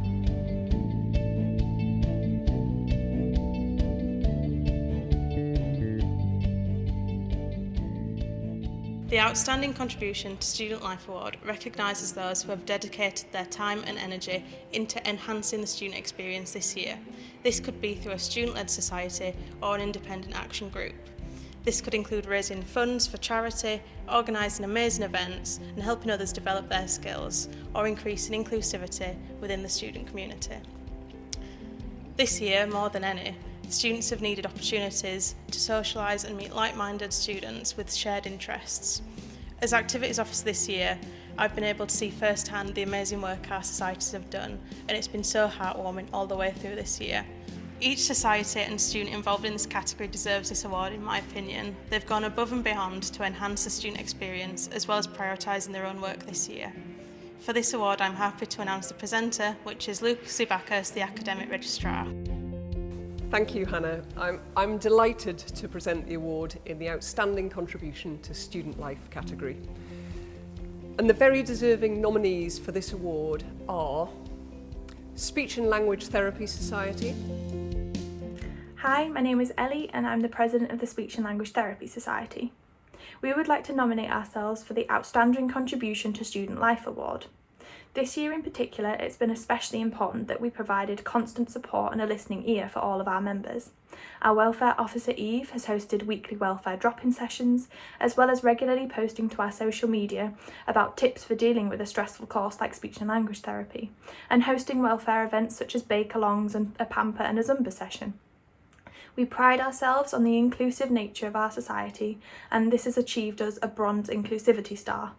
The Outstanding Contribution to Student Life Award recognises those who have dedicated their time and energy into enhancing the student experience this year. This could be through a student-led society or an independent action group. This could include raising funds for charity, organising amazing events and helping others develop their skills, or increasing inclusivity within the student community. This year, more than any, students have needed opportunities to socialise and meet like-minded students with shared interests. As Activities Officer this year, I've been able to see firsthand the amazing work our societies have done, and it's been so heartwarming all the way through this year. Each society and student involved in this category deserves this award, in my opinion. They've gone above and beyond to enhance the student experience, as well as prioritising their own work this year. For this award, I'm happy to announce the presenter, which is Lucy Bacchus, the Academic Registrar. Thank you, Hannah. I'm delighted to present the award in the Outstanding Contribution to Student Life category. And the very deserving nominees for this award are Speech and Language Therapy Society. Hi, my name is Ellie and I'm the President of the Speech and Language Therapy Society. We would like to nominate ourselves for the Outstanding Contribution to Student Life Award. This year in particular, it's been especially important that we provided constant support and a listening ear for all of our members. Our Welfare Officer Eve has hosted weekly welfare drop-in sessions, as well as regularly posting to our social media about tips for dealing with a stressful course like speech and language therapy, and hosting welfare events such as bake-alongs and a pamper and a Zumba session. We pride ourselves on the inclusive nature of our society, and this has achieved us a Bronze Inclusivity Star.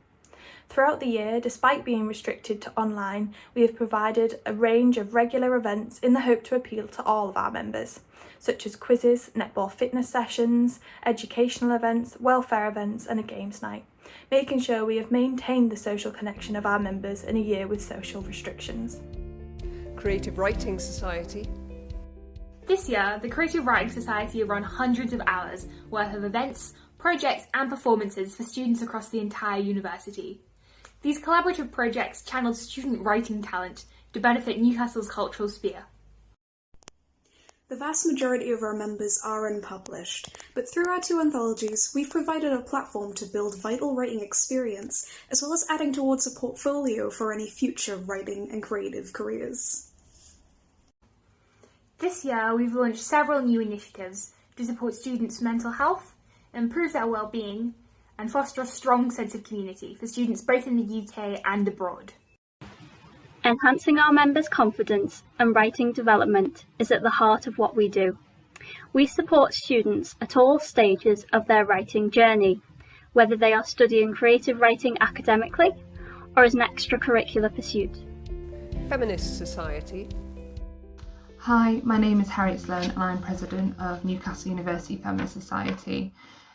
Throughout the year, despite being restricted to online, we have provided a range of regular events in the hope to appeal to all of our members, such as quizzes, netball fitness sessions, educational events, welfare events and a games night, making sure we have maintained the social connection of our members in a year with social restrictions. Creative Writing Society. This year, the Creative Writing Society have run hundreds of hours worth of events, projects and performances for students across the entire university. These collaborative projects channeled student writing talent to benefit Newcastle's cultural sphere. The vast majority of our members are unpublished, but through our 2 anthologies, we've provided a platform to build vital writing experience, as well as adding towards a portfolio for any future writing and creative careers. This year, we've launched several new initiatives to support students' mental health, improve their well-being, and foster a strong sense of community for students both in the UK and abroad. Enhancing our members' confidence and writing development is at the heart of what we do. We support students at all stages of their writing journey, whether they are studying creative writing academically or as an extracurricular pursuit. Feminist Society. Hi, my name is Harriot Sloane and I'm President of Newcastle University Feminist Society.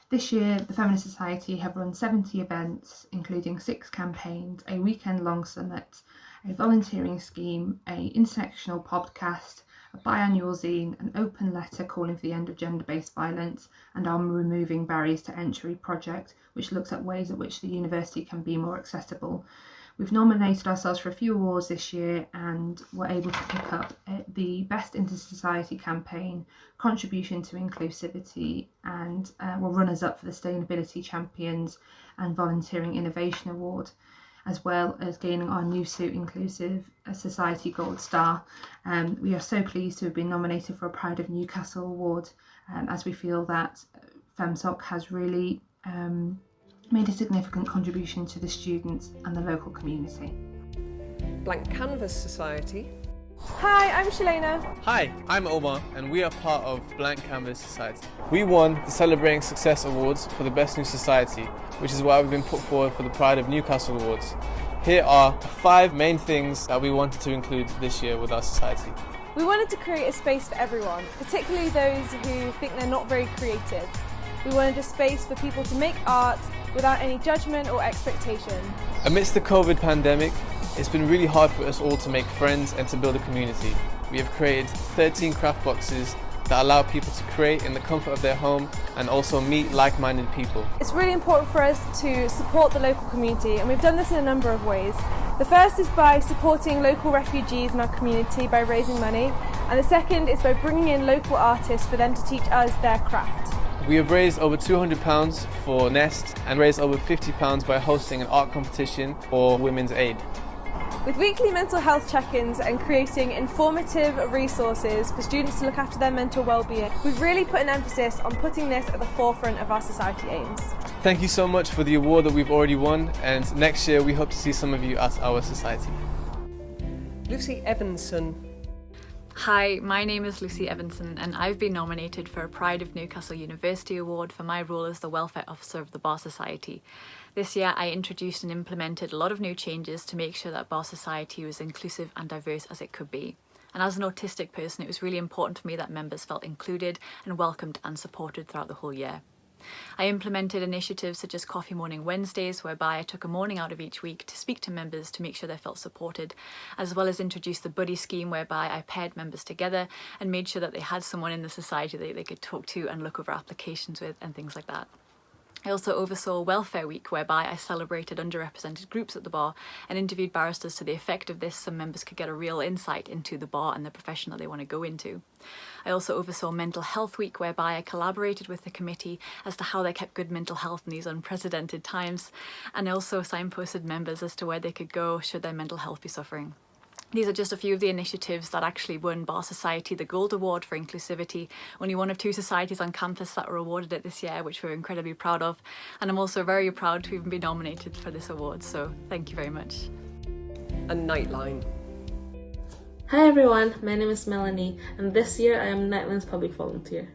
This year, the Feminist Society have run 70 events, including 6 campaigns, a weekend-long summit, a volunteering scheme, a intersectional podcast, a biannual zine, an open letter calling for the end of gender-based violence, and our Removing Barriers to Entry project, which looks at ways in which the university can be more accessible. We've nominated ourselves for a few awards this year and were able to pick up the Best Inter-Society Campaign, Contribution to Inclusivity, and were runners-up for the Sustainability Champions and Volunteering Innovation Award, as well as gaining our New Suit Inclusive Society Gold Star. We are so pleased to have been nominated for a Pride of Newcastle Award, as we feel that FemSoc has really made a significant contribution to the students and the local community. Blank Canvas Society. Hi, I'm Shalena. Hi, I'm Omar and we are part of Blank Canvas Society. We won the Celebrating Success Awards for the Best New Society, which is why we've been put forward for the Pride of Newcastle Awards. Here are 5 main things that we wanted to include this year with our society. We wanted to create a space for everyone, particularly those who think they're not very creative. We wanted a space for people to make art without any judgment or expectation. Amidst the COVID pandemic, it's been really hard for us all to make friends and to build a community. We have created 13 craft boxes that allow people to create in the comfort of their home and also meet like-minded people. It's really important for us to support the local community, and we've done this in a number of ways. The first is by supporting local refugees in our community by raising money, and the second is by bringing in local artists for them to teach us their craft. We have raised over £200 for N.E.S.T and raised over £50 by hosting an art competition for Women's Aid. With weekly mental health check-ins and creating informative resources for students to look after their mental well-being, we've really put an emphasis on putting this at the forefront of our society aims. Thank you so much for the award that we've already won, and next year we hope to see some of you at our society. Lucy Evanson. Hi, my name is Lucy Evanson and I've been nominated for a Pride of Newcastle University Award for my role as the Welfare Officer of the Bar Society. This year I introduced and implemented a lot of new changes to make sure that Bar Society was inclusive and diverse as it could be. And as an autistic person, it was really important for me that members felt included and welcomed and supported throughout the whole year. I implemented initiatives such as Coffee Morning Wednesdays, whereby I took a morning out of each week to speak to members to make sure they felt supported, as well as introduced the buddy scheme, whereby I paired members together and made sure that they had someone in the society that they could talk to and look over applications with and things like that. I also oversaw Welfare Week, whereby I celebrated underrepresented groups at the bar and interviewed barristers to the effect of this so members could get a real insight into the bar and the profession that they want to go into. I also oversaw Mental Health Week, whereby I collaborated with the committee as to how they kept good mental health in these unprecedented times, and I also signposted members as to where they could go should their mental health be suffering. These are just a few of the initiatives that actually won Bar Society the Gold Award for Inclusivity, only one of 2 societies on campus that were awarded it this year, which we're incredibly proud of. And I'm also very proud to even be nominated for this award, so thank you very much. And Nightline. Hi everyone, my name is Melanie, and this year I am Nightline's public volunteer.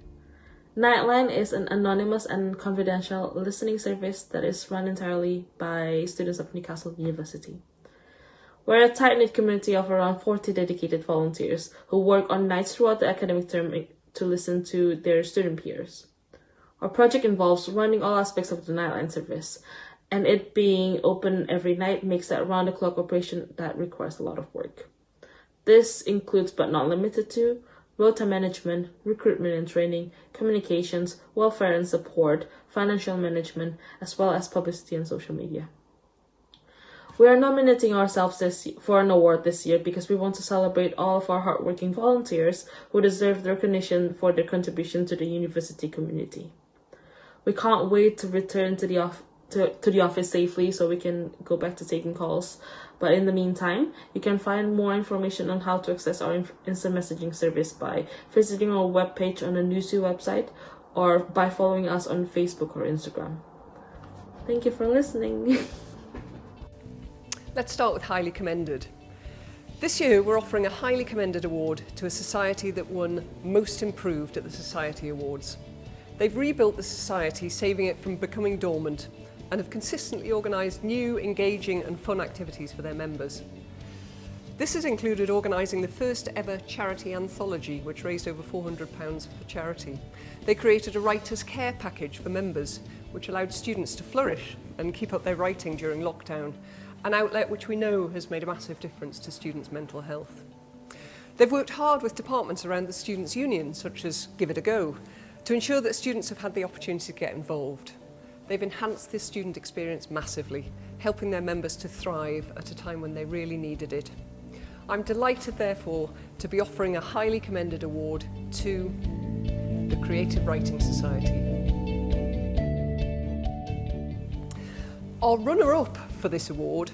Nightline is an anonymous and confidential listening service that is run entirely by students of Newcastle University. We're a tight-knit community of around 40 dedicated volunteers who work on nights throughout the academic term to listen to their student peers. Our project involves running all aspects of the Nightline service, and it being open every night makes that round-the-clock operation that requires a lot of work. This includes, but not limited to, rota management, recruitment and training, communications, welfare and support, financial management, as well as publicity and social media. We are nominating ourselves for an award this year because we want to celebrate all of our hardworking volunteers who deserve recognition for their contribution to the university community. We can't wait to return to the office safely so we can go back to taking calls. But in the meantime, you can find more information on how to access our instant messaging service by visiting our webpage on the NUSU website or by following us on Facebook or Instagram. Thank you for listening. Let's start with Highly Commended. This year we're offering a Highly Commended award to a society that won Most Improved at the Society Awards. They've rebuilt the society, saving it from becoming dormant, and have consistently organised new, engaging and fun activities for their members. This has included organising the first ever charity anthology, which raised over £400 for charity. They created a writer's care package for members, which allowed students to flourish and keep up their writing during lockdown, an outlet which we know has made a massive difference to students' mental health. They've worked hard with departments around the Students' Union, such as Give It a Go, to ensure that students have had the opportunity to get involved. They've enhanced this student experience massively, helping their members to thrive at a time when they really needed it. I'm delighted, therefore, to be offering a Highly Commended award to the Creative Writing Society. Our runner-up for this award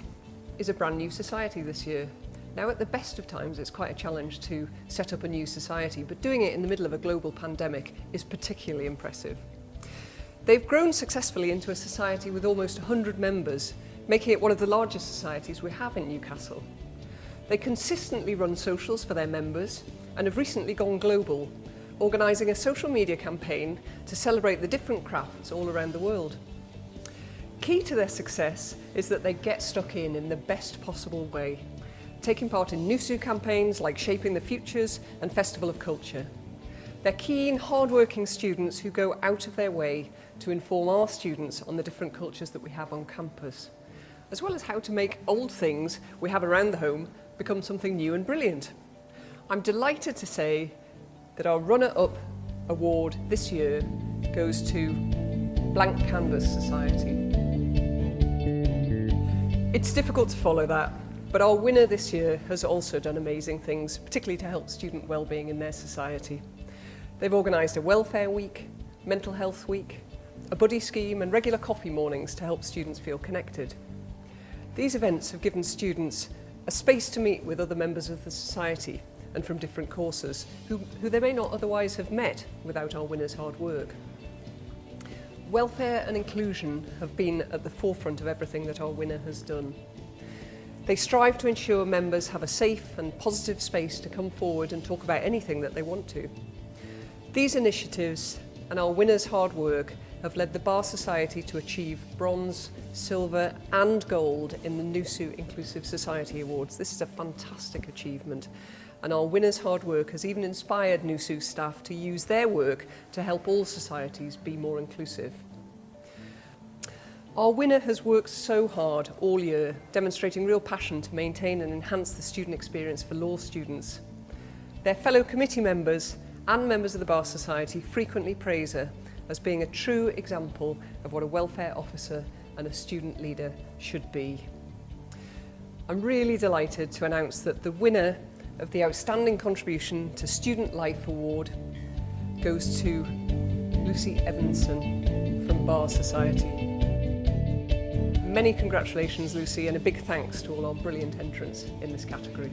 is a brand new society this year. Now, at the best of times, it's quite a challenge to set up a new society, but doing it in the middle of a global pandemic is particularly impressive. They've grown successfully into a society with almost 100 members, making it one of the largest societies we have in Newcastle. They consistently run socials for their members and have recently gone global, organising a social media campaign to celebrate the different crafts all around the world. Key to their success is that they get stuck in the best possible way, taking part in NUSU campaigns like Shaping the Futures and Festival of Culture. They're keen, hard-working students who go out of their way to inform our students on the different cultures that we have on campus, as well as how to make old things we have around the home become something new and brilliant. I'm delighted to say that our runner-up award this year goes to Blank Canvas Society. It's difficult to follow that, but our winner this year has also done amazing things, particularly to help student wellbeing in their society. They've organised a welfare week, mental health week, a buddy scheme and regular coffee mornings to help students feel connected. These events have given students a space to meet with other members of the society and from different courses who they may not otherwise have met without our winners' hard work. Welfare and inclusion have been at the forefront of everything that our winner has done. They strive to ensure members have a safe and positive space to come forward and talk about anything that they want to. These initiatives and our winners' hard work have led the Bar Society to achieve bronze, silver and gold in the NUSU Inclusive Society Awards. This is a fantastic achievement, and our winners' hard work has even inspired NUSU staff to use their work to help all societies be more inclusive. Our winner has worked so hard all year, demonstrating real passion to maintain and enhance the student experience for law students. Their fellow committee members and members of the Bar Society frequently praise her as being a true example of what a welfare officer and a student leader should be. I'm really delighted to announce that the winner of the Outstanding Contribution to Student Life Award goes to Lucy Evanson from Bar Society. Many congratulations, Lucy, and a big thanks to all our brilliant entrants in this category.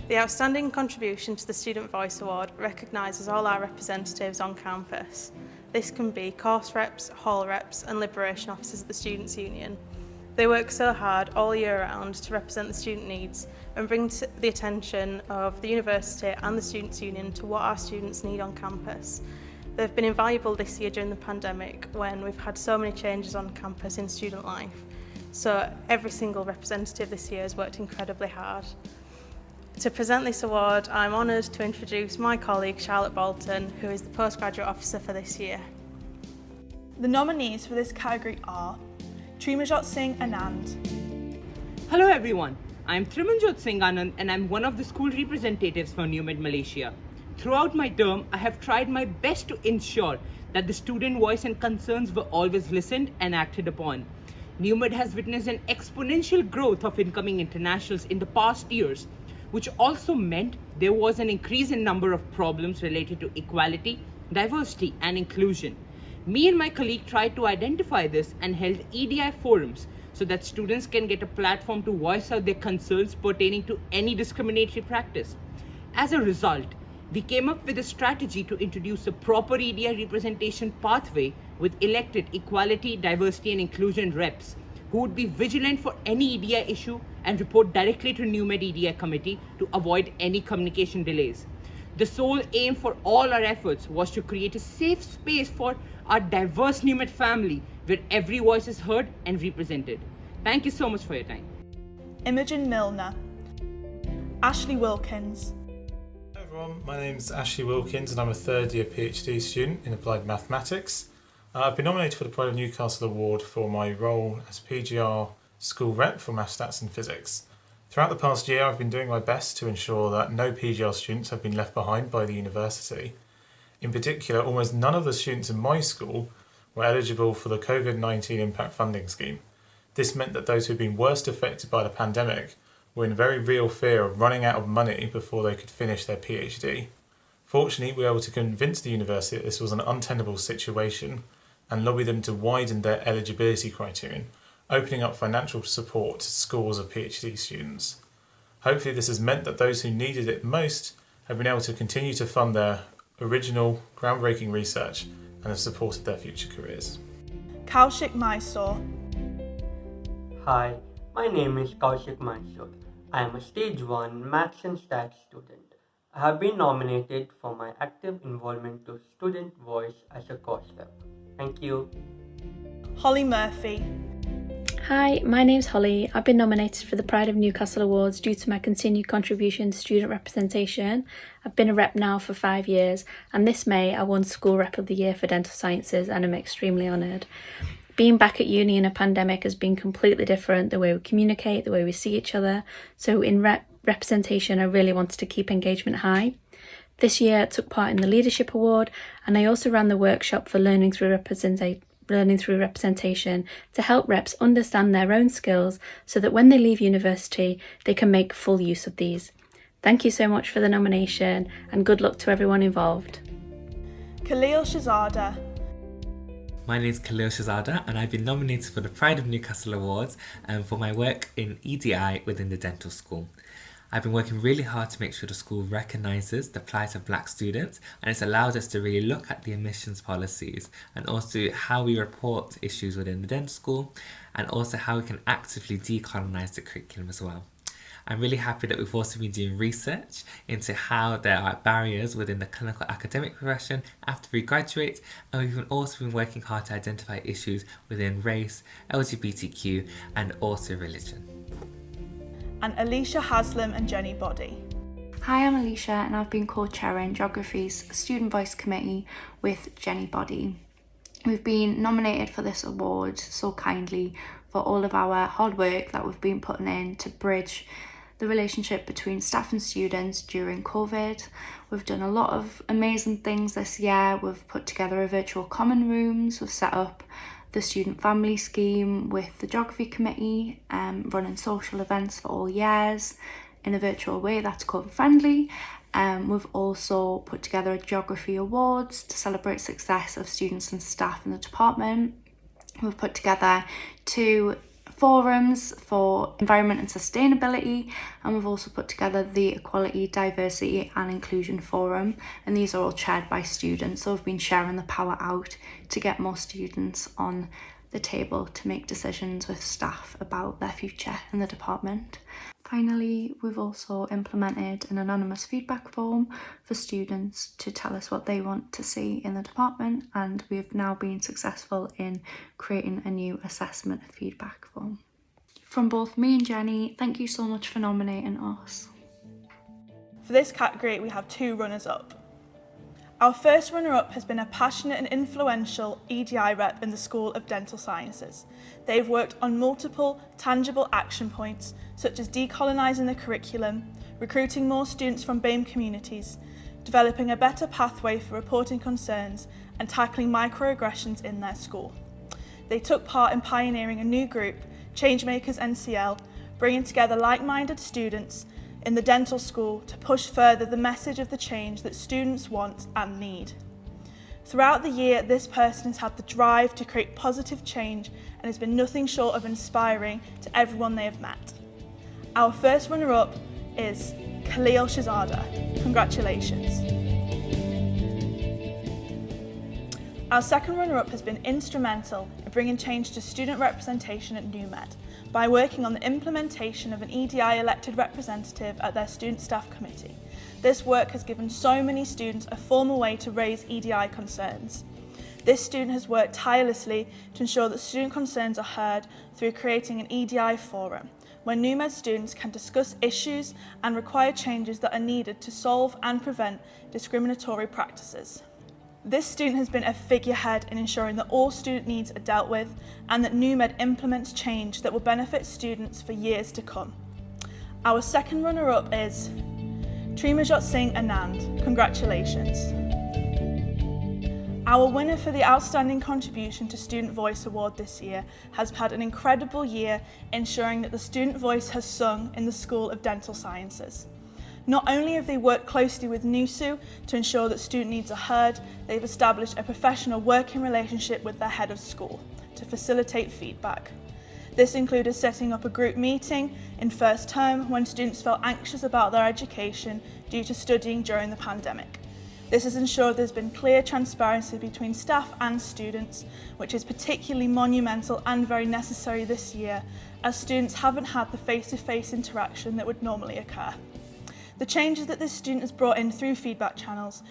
The Outstanding Contribution to the Student Voice Award recognises all our representatives on campus. This can be course reps, hall reps and liberation officers at the Students' Union. They work so hard all year round to represent the student needs and bring to the attention of the university and the Students' Union to what our students need on campus. They've been invaluable this year during the pandemic when we've had so many changes on campus in student life. So every single representative this year has worked incredibly hard. To present this award, I'm honoured to introduce my colleague Charlotte Bolton, who is the Postgraduate Officer for this year. The nominees for this category are Trimanjot Singh Anand. Hello everyone, I'm Trimanjot Singh Anand and I'm one of the school representatives for NUMID Malaysia. Throughout my term, I have tried my best to ensure that the student voice and concerns were always listened and acted upon. NewMed has witnessed an exponential growth of incoming internationals in the past years, which also meant there was an increase in number of problems related to equality, diversity, and inclusion. Me and my colleague tried to identify this and held EDI forums so that students can get a platform to voice out their concerns pertaining to any discriminatory practice. As a result, we came up with a strategy to introduce a proper EDI representation pathway with elected equality, diversity, and inclusion reps who would be vigilant for any EDI issue and report directly to NewMed EDI committee to avoid any communication delays. The sole aim for all our efforts was to create a safe space for our diverse NewMed family where every voice is heard and represented. Thank you so much for your time. Imogen Milner. Ashley Wilkins. Hi everyone, my name is Ashley Wilkins and I'm a third year PhD student in Applied Mathematics. I've been nominated for the Pride of Newcastle Award for my role as PGR school rep for Maths, Stats and Physics. Throughout the past year I've been doing my best to ensure that no PGR students have been left behind by the university. In particular, almost none of the students in my school were eligible for the COVID-19 Impact Funding Scheme. This meant that those who had been worst affected by the pandemic were in very real fear of running out of money before they could finish their PhD. Fortunately, we were able to convince the university that this was an untenable situation and lobby them to widen their eligibility criterion, opening up financial support to scores of PhD students. Hopefully this has meant that those who needed it most have been able to continue to fund their original, groundbreaking research and have supported their future careers. Kaushik Mysore. Hi, my name is Kaushik Mysore. I am a Stage 1 Maths and Stats student. I have been nominated for my active involvement to Student Voice as a course rep. Thank you. Holly Murphy. Hi, my name's Holly. I've been nominated for the Pride of Newcastle Awards due to my continued contribution to student representation. I've been a rep now for 5 years, and this May I won School Rep of the Year for Dental Sciences and I'm extremely honoured. Being back at uni in a pandemic has been completely different, the way we communicate, the way we see each other. So in representation, I really wanted to keep engagement high. This year I took part in the Leadership Award and I also ran the workshop for Learning Through Representation to help reps understand their own skills so that when they leave university, they can make full use of these. Thank you so much for the nomination and good luck to everyone involved. Khalil Shahzada. My name is Khalil Shahzada and I've been nominated for the Pride of Newcastle Awards for my work in EDI within the dental school. I've been working really hard to make sure the school recognises the plight of black students, and it's allowed us to really look at the admissions policies and also how we report issues within the dental school and also how we can actively decolonise the curriculum as well. I'm really happy that we've also been doing research into how there are barriers within the clinical academic profession after we graduate, and we've also been working hard to identify issues within race, LGBTQ and also religion. And Alicia Haslam and Jenny Body. Hi, I'm Alicia and I've been co-chairing Geography's Student Voice Committee with Jenny Body. We've been nominated for this award so kindly for all of our hard work that we've been putting in to bridge the relationship between staff and students during COVID. We've done a lot of amazing things this year. We've put together a virtual common rooms, we've set up the student family scheme with the geography committee, running social events for all years in a virtual way that's COVID friendly. We've also put together a geography awards to celebrate success of students and staff in the department. We've put together 2 forums for environment and sustainability, and we've also put together the Equality, Diversity and Inclusion Forum, and these are all chaired by students, so we've been sharing the power out to get more students on the table to make decisions with staff about their future in the department. Finally, we've also implemented an anonymous feedback form for students to tell us what they want to see in the department, and we've now been successful in creating a new assessment feedback form. From both me and Jenny, thank you so much for nominating us. For this category, we have 2 runners-up. Our first runner-up has been a passionate and influential EDI rep in the School of Dental Sciences. They've worked on multiple tangible action points, such as decolonising the curriculum, recruiting more students from BAME communities, developing a better pathway for reporting concerns and tackling microaggressions in their school. They took part in pioneering a new group, Changemakers NCL, bringing together like-minded students in the dental school to push further the message of the change that students want and need. Throughout the year, this person has had the drive to create positive change and has been nothing short of inspiring to everyone they have met. Our first runner-up is Khalil Shahzada. Congratulations. Our second runner-up has been instrumental in bringing change to student representation at NewMed by working on the implementation of an EDI elected representative at their student staff committee. This work has given so many students a formal way to raise EDI concerns. This student has worked tirelessly to ensure that student concerns are heard through creating an EDI forum, where NewMed students can discuss issues and require changes that are needed to solve and prevent discriminatory practices. This student has been a figurehead in ensuring that all student needs are dealt with and that NewMed implements change that will benefit students for years to come. Our second runner-up is Trimajot Singh Anand. Congratulations. Our winner for the Outstanding Contribution to Student Voice Award this year has had an incredible year ensuring that the student voice has sung in the School of Dental Sciences. Not only have they worked closely with NUSU to ensure that student needs are heard, they've established a professional working relationship with their head of school to facilitate feedback. This included setting up a group meeting in first term when students felt anxious about their education due to studying during the pandemic. This has ensured there's been clear transparency between staff and students, which is particularly monumental and very necessary this year, as students haven't had the face-to-face interaction that would normally occur. The changes that this student has brought in through feedback channels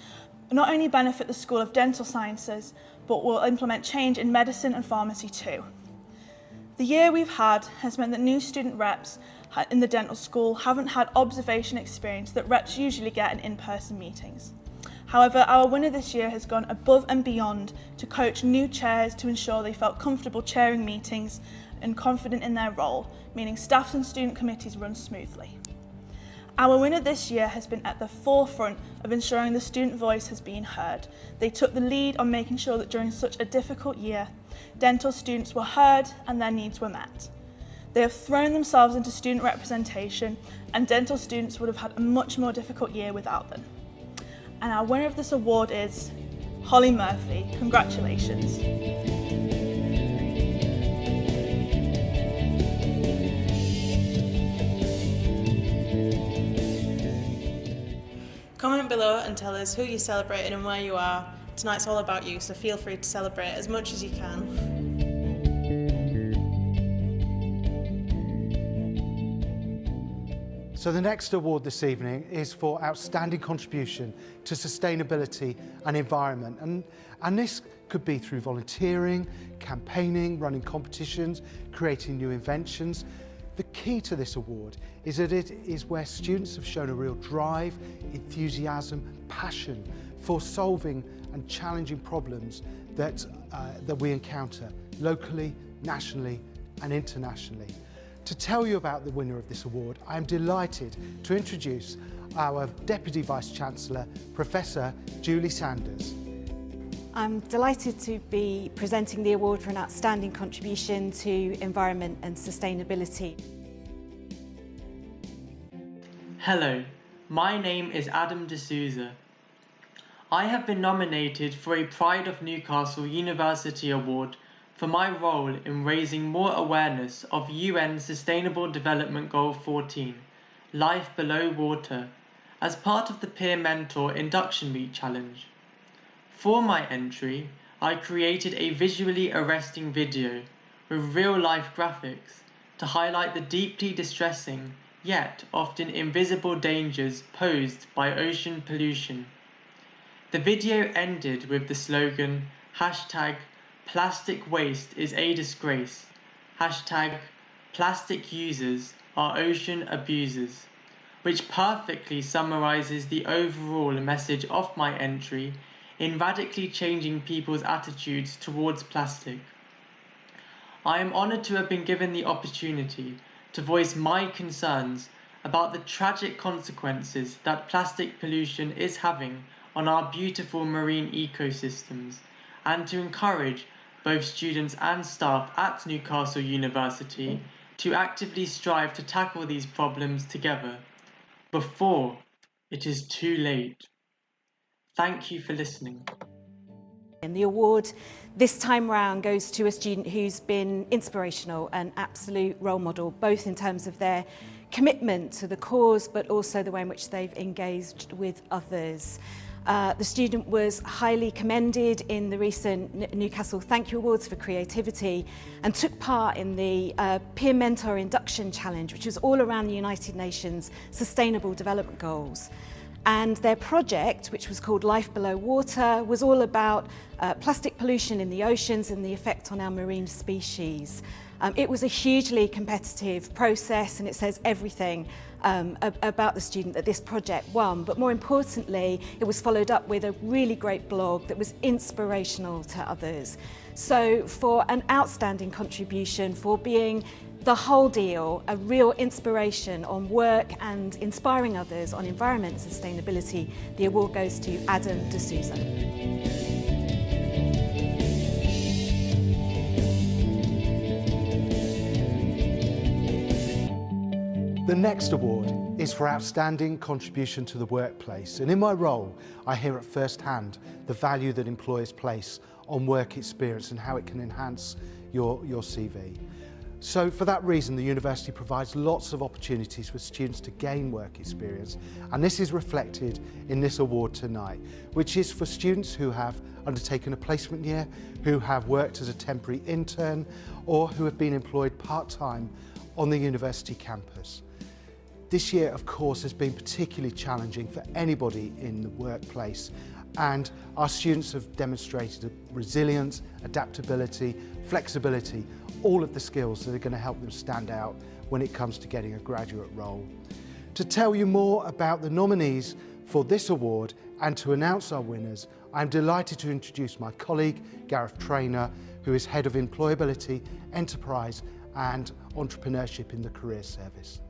not only benefit the School of Dental Sciences, but will implement change in medicine and pharmacy too. The year we've had has meant that new student reps in the dental school haven't had observation experience that reps usually get in in-person meetings. However, our winner this year has gone above and beyond to coach new chairs to ensure they felt comfortable chairing meetings and confident in their role, meaning staff and student committees run smoothly. Our winner this year has been at the forefront of ensuring the student voice has been heard. They took the lead on making sure that during such a difficult year, dental students were heard and their needs were met. They have thrown themselves into student representation, and dental students would have had a much more difficult year without them. And our winner of this award is Holly Murphy. Congratulations. Comment below and tell us who you're celebrating and where you are. Tonight's all about you, so feel free to celebrate as much as you can. So the next award this evening is for outstanding contribution to sustainability and environment. And this could be through volunteering, campaigning, running competitions, creating new inventions. The key to this award is that it is where students have shown a real drive, enthusiasm, passion for solving and challenging problems that we encounter locally, nationally and internationally. To tell you about the winner of this award, I am delighted to introduce our Deputy Vice-Chancellor, Professor Julie Sanders. I'm delighted to be presenting the award for an outstanding contribution to environment and sustainability. Hello, my name is Adam D'Souza. I have been nominated for a Pride of Newcastle University Award for my role in raising more awareness of UN Sustainable Development Goal 14, Life Below Water, as part of the Peer Mentor Induction Week Challenge. For my entry, I created a visually arresting video with real-life graphics to highlight the deeply distressing, yet often invisible dangers posed by ocean pollution. The video ended with the slogan #Plastic waste is a disgrace, #Plastic users are ocean abusers, which perfectly summarizes the overall message of my entry in radically changing people's attitudes towards plastic. I am honored to have been given the opportunity to voice my concerns about the tragic consequences that plastic pollution is having on our beautiful marine ecosystems, and to encourage both students and staff at Newcastle University to actively strive to tackle these problems together before it is too late. Thank you for listening. And the award this time round goes to a student who's been inspirational and absolute role model, both in terms of their commitment to the cause, but also the way in which they've engaged with others. The student was highly commended in the recent Newcastle Thank You Awards for Creativity and took part in the Peer Mentor Induction Challenge, which was all around the United Nations Sustainable Development Goals. And their project, which was called Life Below Water, was all about plastic pollution in the oceans and the effect on our marine species. It was a hugely competitive process, and it says everything about the student that this project won. But more importantly, it was followed up with a really great blog that was inspirational to others. So for an outstanding contribution, for being the whole deal, a real inspiration on work and inspiring others on environment and sustainability, the award goes to Adam D'Souza. The next award is for outstanding contribution to the workplace, and in my role I hear at first hand the value that employers place on work experience and how it can enhance your CV. So for that reason, the university provides lots of opportunities for students to gain work experience, and this is reflected in this award tonight, which is for students who have undertaken a placement year, who have worked as a temporary intern, or who have been employed part-time on the university campus. This year, of course, has been particularly challenging for anybody in the workplace, and our students have demonstrated resilience, adaptability, flexibility, all of the skills that are going to help them stand out when it comes to getting a graduate role. To tell you more about the nominees for this award and to announce our winners, I'm delighted to introduce my colleague, Gareth Traynor, who is Head of Employability, Enterprise and Entrepreneurship in the Career Service.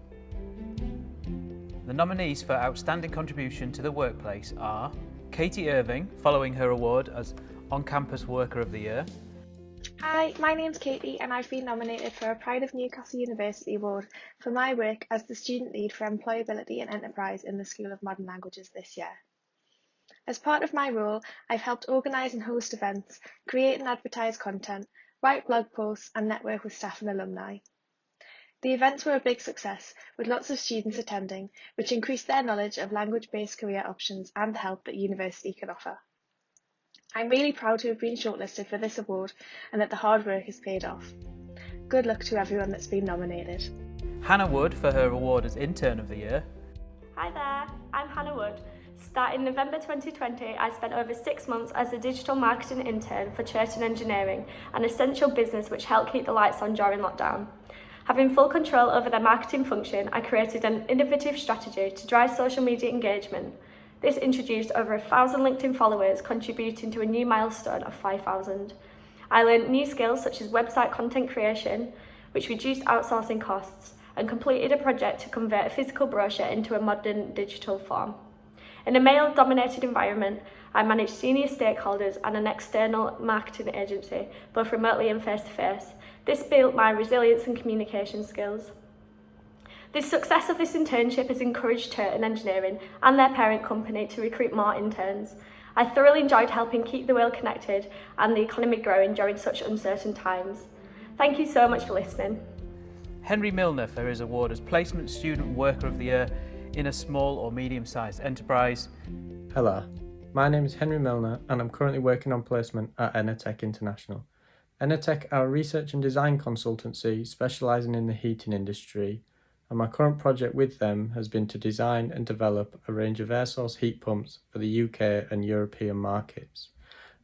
The nominees for Outstanding Contribution to the Workplace are Katie Irving, following her award as On-Campus Worker of the Year. Hi, my name's Katie and I've been nominated for a Pride of Newcastle University Award for my work as the Student Lead for Employability and Enterprise in the School of Modern Languages this year. As part of my role, I've helped organise and host events, create and advertise content, write blog posts and network with staff and alumni. The events were a big success, with lots of students attending, which increased their knowledge of language-based career options and the help that university can offer. I'm really proud to have been shortlisted for this award and that the hard work has paid off. Good luck to everyone that's been nominated. Hannah Wood for her award as Intern of the Year. Hi there, I'm Hannah Wood. Starting November 2020, I spent over 6 months as a digital marketing intern for Church and Engineering, an essential business which helped keep the lights on during lockdown. Having full control over their marketing function, I created an innovative strategy to drive social media engagement. This introduced over 1,000 LinkedIn followers, contributing to a new milestone of 5,000. I learned new skills such as website content creation, which reduced outsourcing costs, and completed a project to convert a physical brochure into a modern digital form. In a male-dominated environment, I managed senior stakeholders and an external marketing agency, both remotely and face-to-face. This built my resilience and communication skills. The success of this internship has encouraged Church and Engineering and their parent company to recruit more interns. I thoroughly enjoyed helping keep the world connected and the economy growing during such uncertain times. Thank you so much for listening. Henry Milner for his award as Placement Student Worker of the Year in a small or medium-sized enterprise. Hello, my name is Henry Milner and I'm currently working on placement at N.E.S.T International. N.E.S.T are a research and design consultancy specialising in the heating industry, and my current project with them has been to design and develop a range of air source heat pumps for the UK and European markets.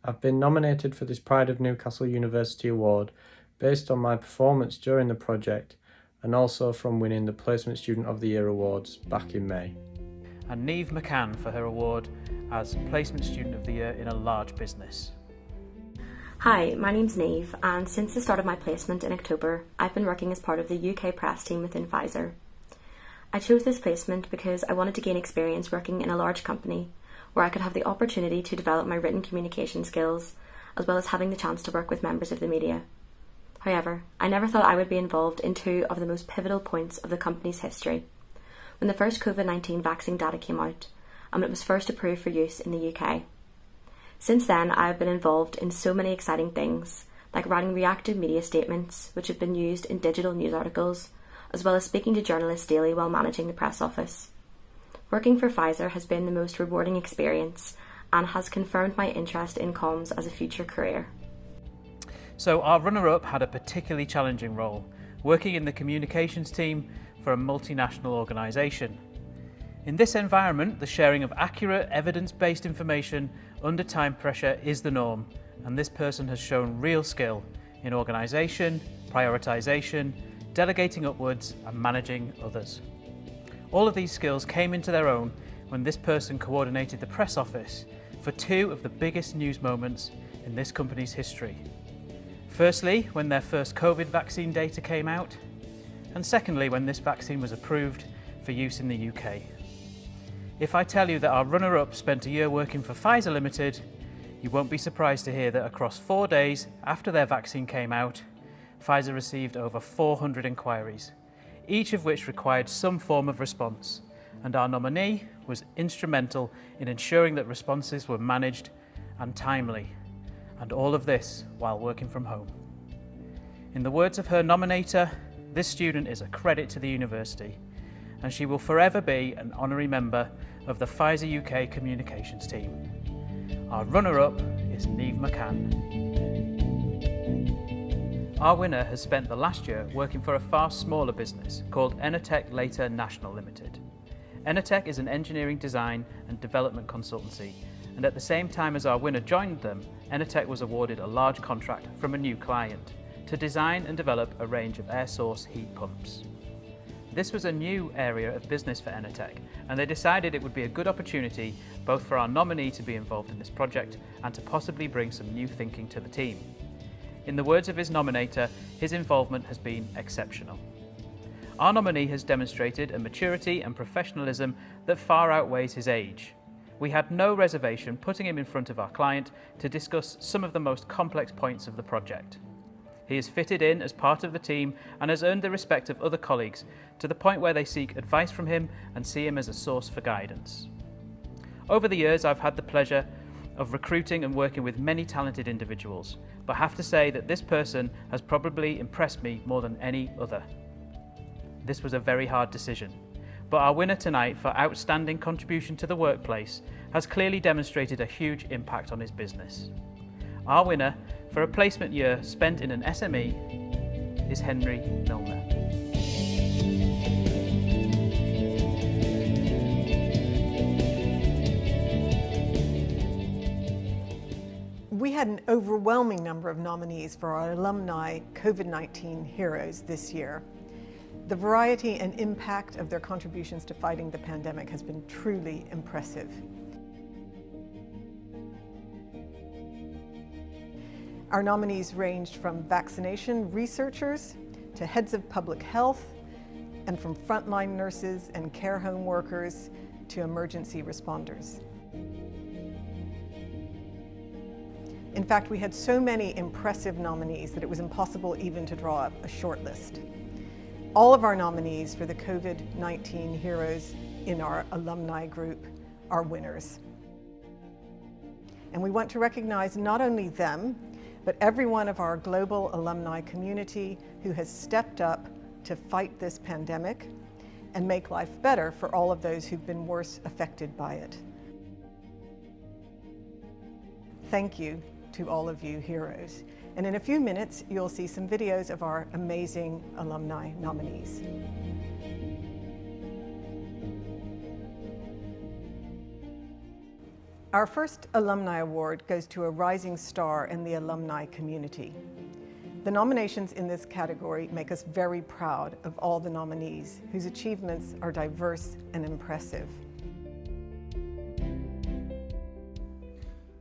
I've been nominated for this Pride of Newcastle University Award based on my performance during the project and also from winning the Placement Student of the Year awards back in May. And Neve McCann for her award as Placement Student of the Year in a large business. Hi, my name's Neve, and since the start of my placement in October, I've been working as part of the UK press team within Pfizer. I chose this placement because I wanted to gain experience working in a large company where I could have the opportunity to develop my written communication skills, as well as having the chance to work with members of the media. However, I never thought I would be involved in two of the most pivotal points of the company's history. When the first COVID-19 vaccine data came out, and it was first approved for use in the UK. Since then, I have been involved in so many exciting things, like writing reactive media statements, which have been used in digital news articles, as well as speaking to journalists daily while managing the press office. Working for Pfizer has been the most rewarding experience and has confirmed my interest in comms as a future career. So our runner-up had a particularly challenging role, working in the communications team for a multinational organisation. In this environment, the sharing of accurate, evidence-based information under time pressure is the norm, and this person has shown real skill in organisation, prioritisation, delegating upwards and managing others. All of these skills came into their own when this person coordinated the press office for two of the biggest news moments in this company's history. Firstly, when their first COVID vaccine data came out, and secondly, when this vaccine was approved for use in the UK. If I tell you that our runner-up spent a year working for Pfizer Limited, you won't be surprised to hear that across 4 days after their vaccine came out, Pfizer received over 400 inquiries, each of which required some form of response, and our nominee was instrumental in ensuring that responses were managed and timely, and all of this while working from home. In the words of her nominator, this student is a credit to the university, and she will forever be an honorary member of the Pfizer UK communications team. Our runner-up is Neve McCann. Our winner has spent the last year working for a far smaller business called N.E.S.T Later National Limited. N.E.S.T is an engineering design and development consultancy, and at the same time as our winner joined them, N.E.S.T was awarded a large contract from a new client to design and develop a range of air source heat pumps. This was a new area of business for N.E.S.T, and they decided it would be a good opportunity both for our nominee to be involved in this project and to possibly bring some new thinking to the team. In the words of his nominator, his involvement has been exceptional. Our nominee has demonstrated a maturity and professionalism that far outweighs his age. We had no reservation putting him in front of our client to discuss some of the most complex points of the project. He is fitted in as part of the team and has earned the respect of other colleagues to the point where they seek advice from him and see him as a source for guidance. Over the years, I've had the pleasure of recruiting and working with many talented individuals, but have to say that this person has probably impressed me more than any other. This was a very hard decision, but our winner tonight for outstanding contribution to the workplace has clearly demonstrated a huge impact on his business. Our winner for a placement year spent in an SME is Henry Milner. We had an overwhelming number of nominees for our alumni COVID-19 heroes this year. The variety and impact of their contributions to fighting the pandemic has been truly impressive. Our nominees ranged from vaccination researchers to heads of public health, and from frontline nurses and care home workers to emergency responders. In fact, we had so many impressive nominees that it was impossible even to draw up a short list. All of our nominees for the COVID-19 heroes in our alumni group are winners. And we want to recognize not only them, but every one of our global alumni community who has stepped up to fight this pandemic and make life better for all of those who've been worse affected by it. Thank you to all of you heroes. And in a few minutes, you'll see some videos of our amazing alumni nominees. Our first Alumni Award goes to a rising star in the alumni community. The nominations in this category make us very proud of all the nominees whose achievements are diverse and impressive.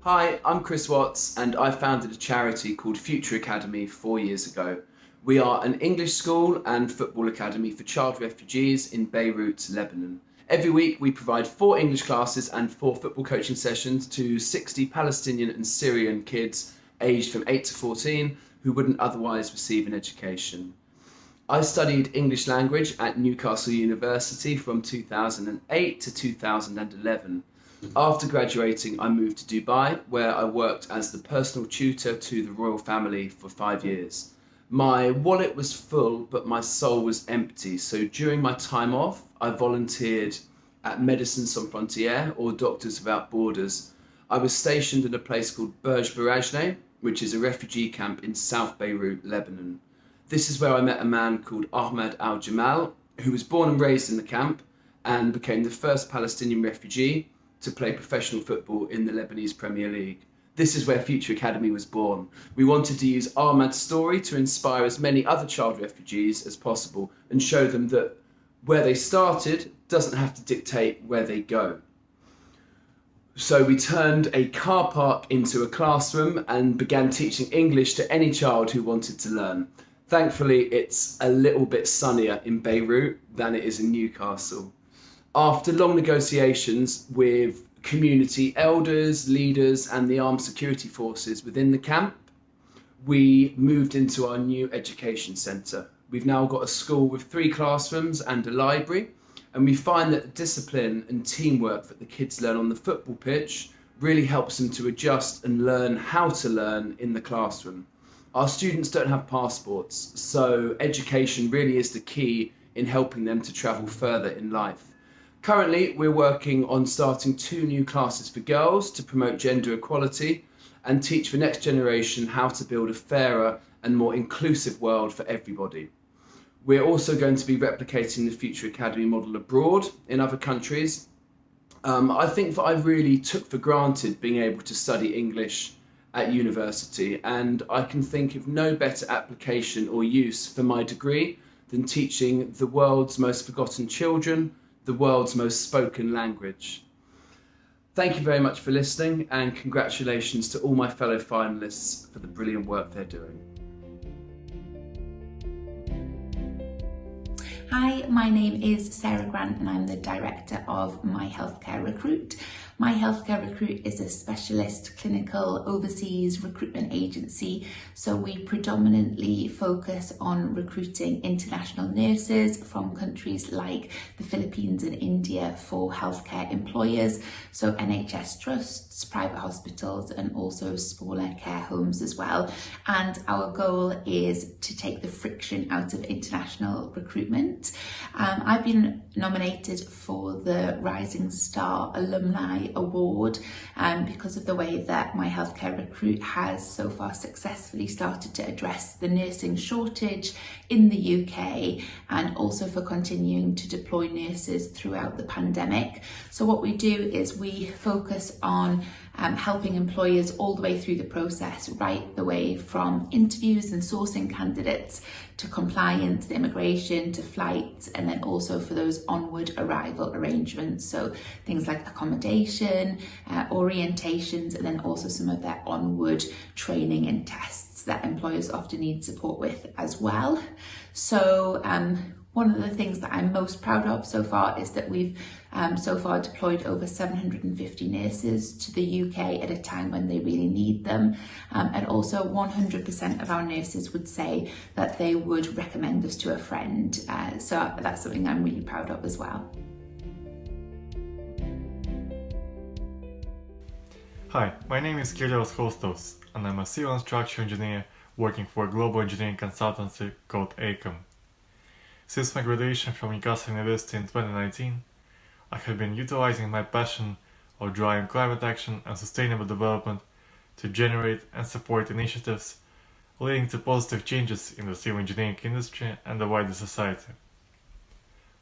Hi, I'm Chris Watts and I founded a charity called Future Academy 4 years ago, We are an English school and football academy for child refugees in Beirut, Lebanon. Every week we provide 4 English classes and 4 football coaching sessions to 60 Palestinian and Syrian kids aged from 8 to 14 who wouldn't otherwise receive an education. I studied English language at Newcastle University from 2008 to 2011. After graduating, I moved to Dubai, where I worked as the personal tutor to the royal family for 5 years. My wallet was full, but my soul was empty. So during my time off, I volunteered at Médecins Sans Frontières, or Doctors Without Borders. I was stationed in a place called Burj Barajneh, which is a refugee camp in South Beirut, Lebanon. This is where I met a man called Ahmed Al-Jamal, who was born and raised in the camp and became the first Palestinian refugee to play professional football in the Lebanese Premier League. This is where Future Academy was born. We wanted to use Ahmad's story to inspire as many other child refugees as possible and show them that where they started doesn't have to dictate where they go. So we turned a car park into a classroom and began teaching English to any child who wanted to learn. Thankfully, it's a little bit sunnier in Beirut than it is in Newcastle. After long negotiations with community elders, leaders and the armed security forces within the camp, we moved into our new education centre. We've now got a school with 3 classrooms and a library, and we find that the discipline and teamwork that the kids learn on the football pitch really helps them to adjust and learn how to learn in the classroom. Our students don't have passports, so education really is the key in helping them to travel further in life. Currently, we're working on starting 2 new classes for girls to promote gender equality and teach the next generation how to build a fairer and more inclusive world for everybody. We're also going to be replicating the Future Academy model abroad in other countries. I think that I really took for granted being able to study English at university, and I can think of no better application or use for my degree than teaching the world's most forgotten children the world's most spoken language. Thank you very much for listening, and congratulations to all my fellow finalists for the brilliant work they're doing. Hi, my name is Sarah Grant and I'm the director of My Healthcare Recruit. My Healthcare Recruit is a specialist clinical overseas recruitment agency, so we predominantly focus on recruiting international nurses from countries like the Philippines and India for healthcare employers, so NHS trusts, private hospitals and also smaller care homes as well. And our goal is to take the friction out of international recruitment. I've been nominated for the Rising Star Alumni Award because of the way that My Healthcare Recruit has so far successfully started to address the nursing shortage in the UK, and also for continuing to deploy nurses throughout the pandemic. So what we do is we focus on helping employers all the way through the process, right the way from interviews and sourcing candidates to compliance, to immigration, to flights, and then also for those onward arrival arrangements. So things like accommodation, orientations, and then also some of their onward training and tests that employers often need support with as well. So one of the things that I'm most proud of so far is that we've so far deployed over 750 nurses to the UK at a time when they really need them. And also 100% of our nurses would say that they would recommend us to a friend. So that's something I'm really proud of as well. Hi, my name is Kirilos Kostos and I'm a civil and structural engineer working for a global engineering consultancy called ACOM. Since my graduation from Newcastle University in 2019, I have been utilizing my passion of driving climate action and sustainable development to generate and support initiatives leading to positive changes in the civil engineering industry and the wider society.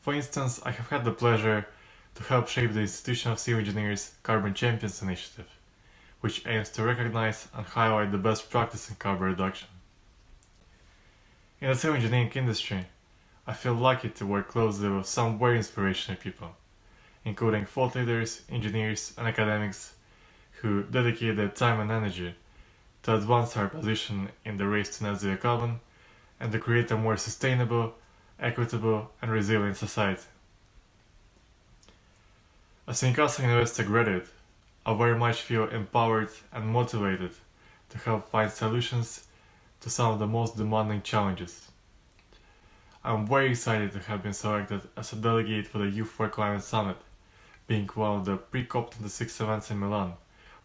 For instance, I have had the pleasure to help shape the Institution of Civil Engineers Carbon Champions initiative, which aims to recognize and highlight the best practice in carbon reduction. In the civil engineering industry, I feel lucky to work closely with some very inspirational people, including thought leaders, engineers and academics who dedicate their time and energy to advance our position in the race to net zero carbon and to create a more sustainable, equitable, and resilient society. As a Newcastle University graduate, I very much feel empowered and motivated to help find solutions to some of the most demanding challenges. I'm very excited to have been selected as a delegate for the Youth for Climate Summit, being one of the pre-COP26 events in Milan,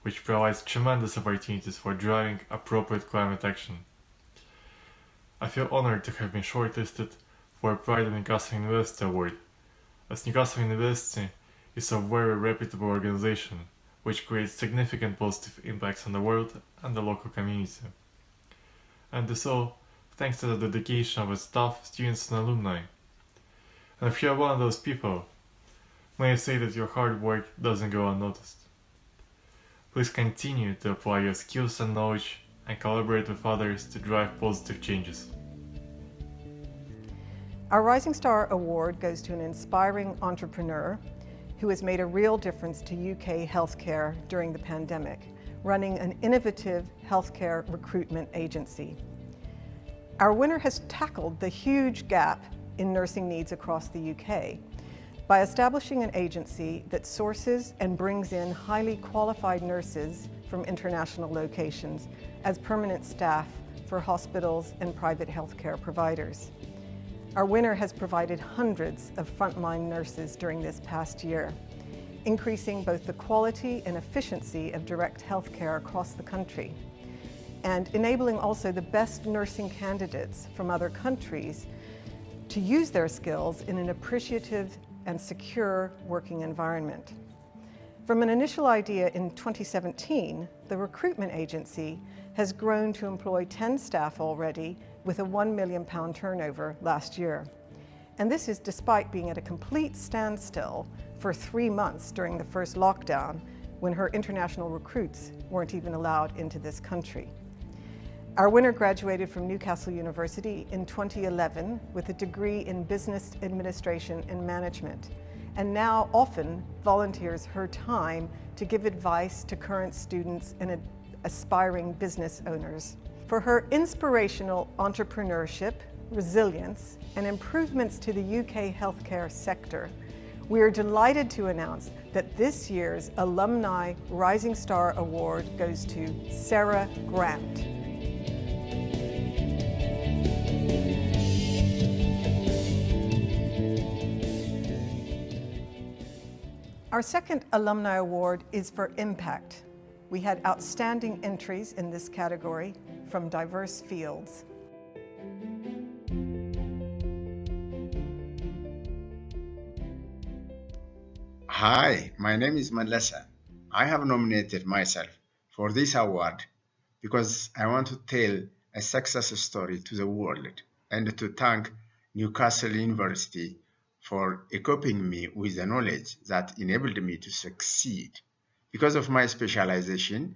which provides tremendous opportunities for driving appropriate climate action. I feel honored to have been shortlisted for a Pride of Newcastle University award, as Newcastle University is a very reputable organization which creates significant positive impacts on the world and the local community. And this all thanks to the dedication of its staff, students and alumni. And if you are one of those people, may I say that your hard work doesn't go unnoticed. Please continue to apply your skills and knowledge and collaborate with others to drive positive changes. Our Rising Star Award goes to an inspiring entrepreneur who has made a real difference to UK healthcare during the pandemic, running an innovative healthcare recruitment agency. Our winner has tackled the huge gap in nursing needs across the UK by establishing an agency that sources and brings in highly qualified nurses from international locations as permanent staff for hospitals and private healthcare providers. Our winner has provided hundreds of frontline nurses during this past year, increasing both the quality and efficiency of direct healthcare across the country, and enabling also the best nursing candidates from other countries to use their skills in an appreciative and secure working environment. From an initial idea in 2017, the recruitment agency has grown to employ 10 staff already with a £1 million turnover last year. And this is despite being at a complete standstill for 3 months during the first lockdown when her international recruits weren't even allowed into this country. Our winner graduated from Newcastle University in 2011 with a degree in Business Administration and Management, and now often volunteers her time to give advice to current students and aspiring business owners. For her inspirational entrepreneurship, resilience, and improvements to the UK healthcare sector, we are delighted to announce that this year's Alumni Rising Star Award goes to Sarah Grant. Our second Alumni Award is for impact. We had outstanding entries in this category from diverse fields. Hi, my name is Melissa. I have nominated myself for this award because I want to tell a success story to the world and to thank Newcastle University for equipping me with the knowledge that enabled me to succeed. Because of my specialization,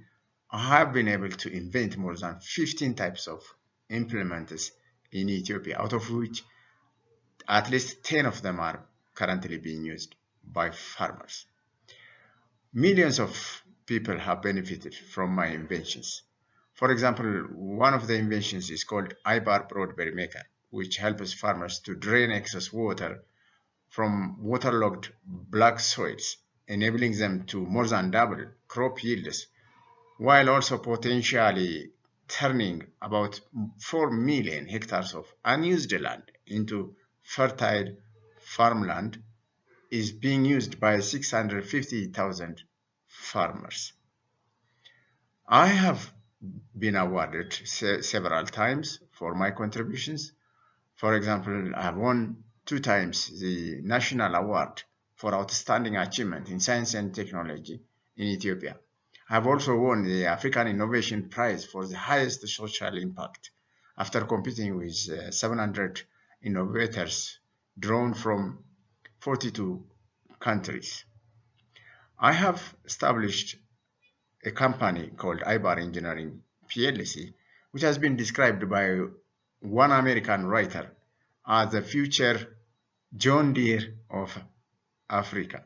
I have been able to invent more than 15 types of implements in Ethiopia, out of which at least 10 of them are currently being used by farmers. Millions of people have benefited from my inventions. For example, one of the inventions is called IBAR Broadberry Maker, which helps farmers to drain excess water from waterlogged black soils, enabling them to more than double crop yields, while also potentially turning about 4 million hectares of unused land into fertile farmland is being used by 650,000 farmers. I have been awarded several times for my contributions. For example, I have won 2 times the National Award for Outstanding Achievement in Science and Technology in Ethiopia. I have also won the African Innovation Prize for the highest social impact after competing with 700 innovators drawn from 42 countries. I have established a company called IBAR Engineering PLC, which has been described by one American writer as the future John Deere of Africa.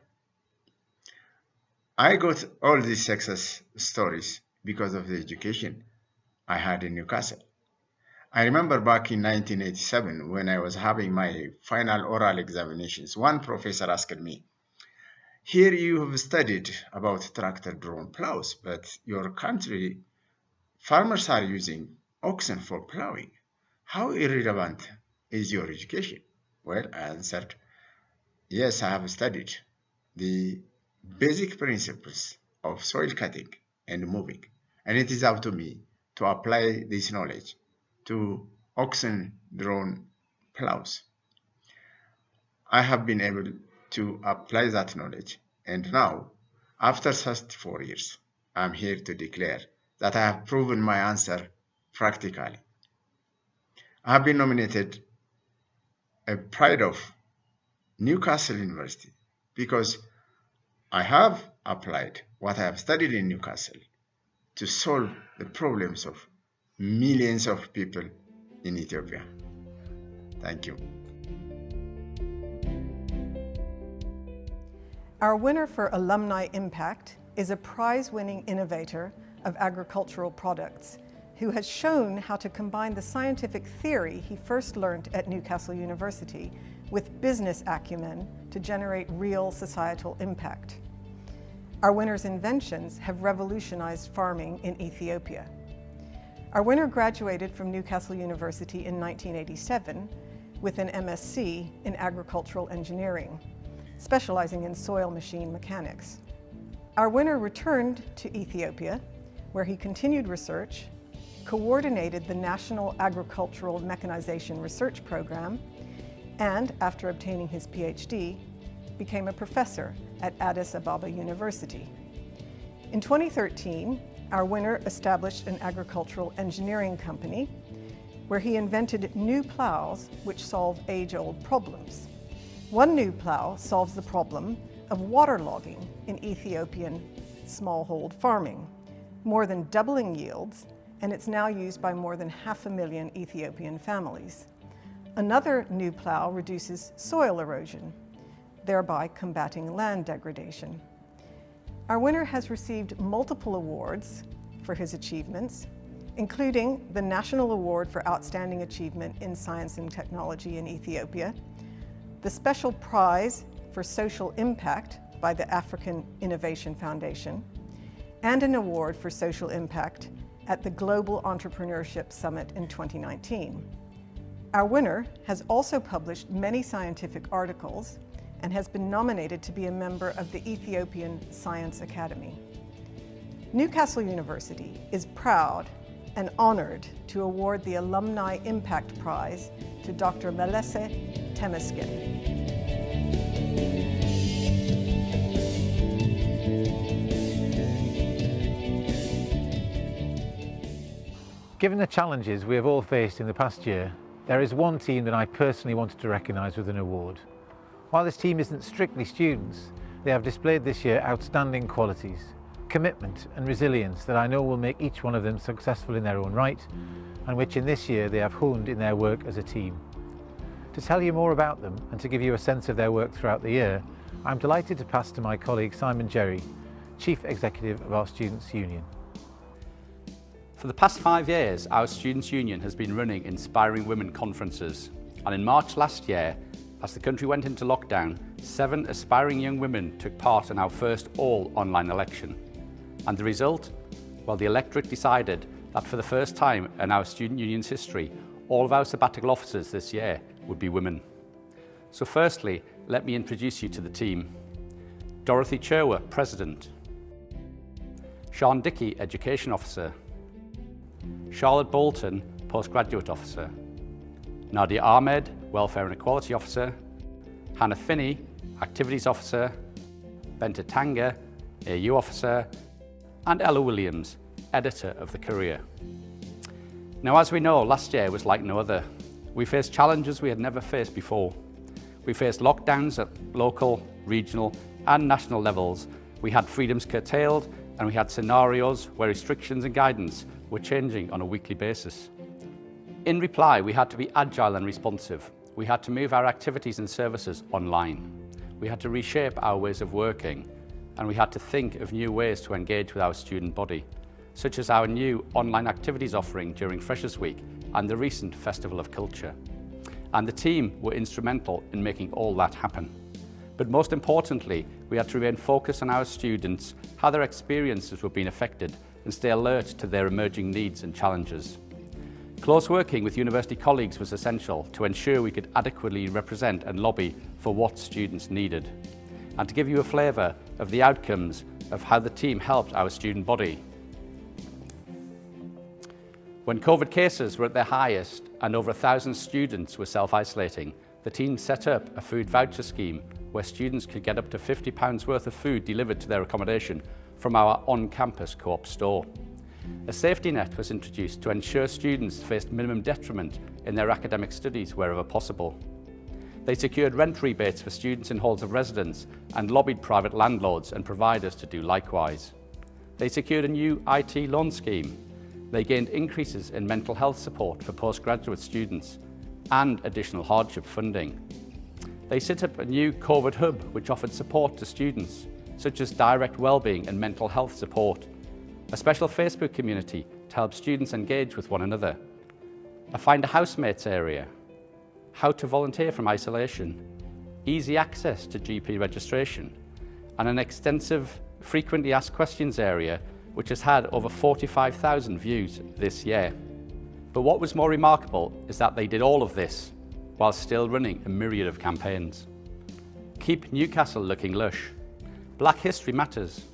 I got all these success stories because of the education I had in Newcastle. I remember back in 1987 when I was having my final oral examinations, one professor asked me, "Here you have studied about tractor-drawn plows, but your country farmers are using oxen for plowing. How irrelevant is your education?" Well, I answered, "Yes, I have studied the basic principles of soil cutting and moving, and it is up to me to apply this knowledge to oxen-drawn plows." I have been able to apply that knowledge, and now, after 34 years, I'm here to declare that I have proven my answer practically. I have been nominated a pride of Newcastle University because I have applied what I have studied in Newcastle to solve the problems of millions of people in Ethiopia. Thank you. Our winner for Alumni Impact is a prize-winning innovator of agricultural products who has shown how to combine the scientific theory he first learned at Newcastle University with business acumen to generate real societal impact. Our winner's inventions have revolutionized farming in Ethiopia. Our winner graduated from Newcastle University in 1987 with an MSc in agricultural engineering, specializing in soil machine mechanics. Our winner returned to Ethiopia, where he continued research, coordinated the National Agricultural Mechanization Research Program, and after obtaining his PhD, became a professor at Addis Ababa University. In 2013, our winner established an agricultural engineering company where he invented new plows which solve age-old problems. One new plow solves the problem of waterlogging in Ethiopian smallhold farming, more than doubling yields, and it's now used by more than 500,000 Ethiopian families. Another new plow reduces soil erosion, thereby combating land degradation. Our winner has received multiple awards for his achievements, including the National Award for Outstanding Achievement in Science and Technology in Ethiopia, the Special Prize for Social Impact by the African Innovation Foundation, and an award for social impact at the Global Entrepreneurship Summit in 2019. Our winner has also published many scientific articles and has been nominated to be a member of the Ethiopian Science Academy. Newcastle University is proud and honored to award the Alumni Impact Prize to Dr. Melese Temesgen. Given the challenges we have all faced in the past year, there is one team that I personally wanted to recognise with an award. While this team isn't strictly students, they have displayed this year outstanding qualities, commitment and resilience that I know will make each one of them successful in their own right, and which in this year they have honed in their work as a team. To tell you more about them and to give you a sense of their work throughout the year, I'm delighted to pass to my colleague Simon Jerry, Chief Executive of our Students' Union. For the past 5 years, our Students' Union has been running Inspiring Women conferences, and in March last year, as the country went into lockdown, 7 aspiring young women took part in our first all-online election. And the result? Well, the electorate decided that for the first time in our Student Union's history, all of our sabbatical officers this year would be women. So firstly, let me introduce you to the team. Dorothy Cherwa, President. Sean Dickey, Education Officer. Charlotte Bolton, Postgraduate Officer. Nadia Ahmed, Welfare and Equality Officer. Hannah Finney, Activities Officer. Benta Tanga, AU Officer. And Ella Williams, Editor of The Courier. Now, as we know, last year was like no other. We faced challenges we had never faced before. We faced lockdowns at local, regional and national levels. We had freedoms curtailed, and we had scenarios where restrictions and guidance were changing on a weekly basis. In reply, we had to be agile and responsive. We had to move our activities and services online. We had to reshape our ways of working, and we had to think of new ways to engage with our student body, such as our new online activities offering during Freshers Week and the recent Festival of Culture. And the team were instrumental in making all that happen. But most importantly, we had to remain focused on our students, how their experiences were being affected, and stay alert to their emerging needs and challenges. Close working with university colleagues was essential to ensure we could adequately represent and lobby for what students needed. And to give you a flavour of the outcomes of how the team helped our student body. When COVID cases were at their highest and over 1,000 students were self-isolating, the team set up a food voucher scheme where students could get up to £50 worth of food delivered to their accommodation from our on-campus co-op store. A safety net was introduced to ensure students faced minimum detriment in their academic studies wherever possible. They secured rent rebates for students in halls of residence and lobbied private landlords and providers to do likewise. They secured a new IT loan scheme. They gained increases in mental health support for postgraduate students and additional hardship funding. They set up a new COVID hub which offered support to students, such as direct wellbeing and mental health support, a special Facebook community to help students engage with one another, a Find a Housemates area, how to volunteer from isolation, easy access to GP registration, and an extensive frequently asked questions area which has had over 45,000 views this year. But what was more remarkable is that they did all of this while still running a myriad of campaigns. Keep Newcastle looking lush. Black History Matters.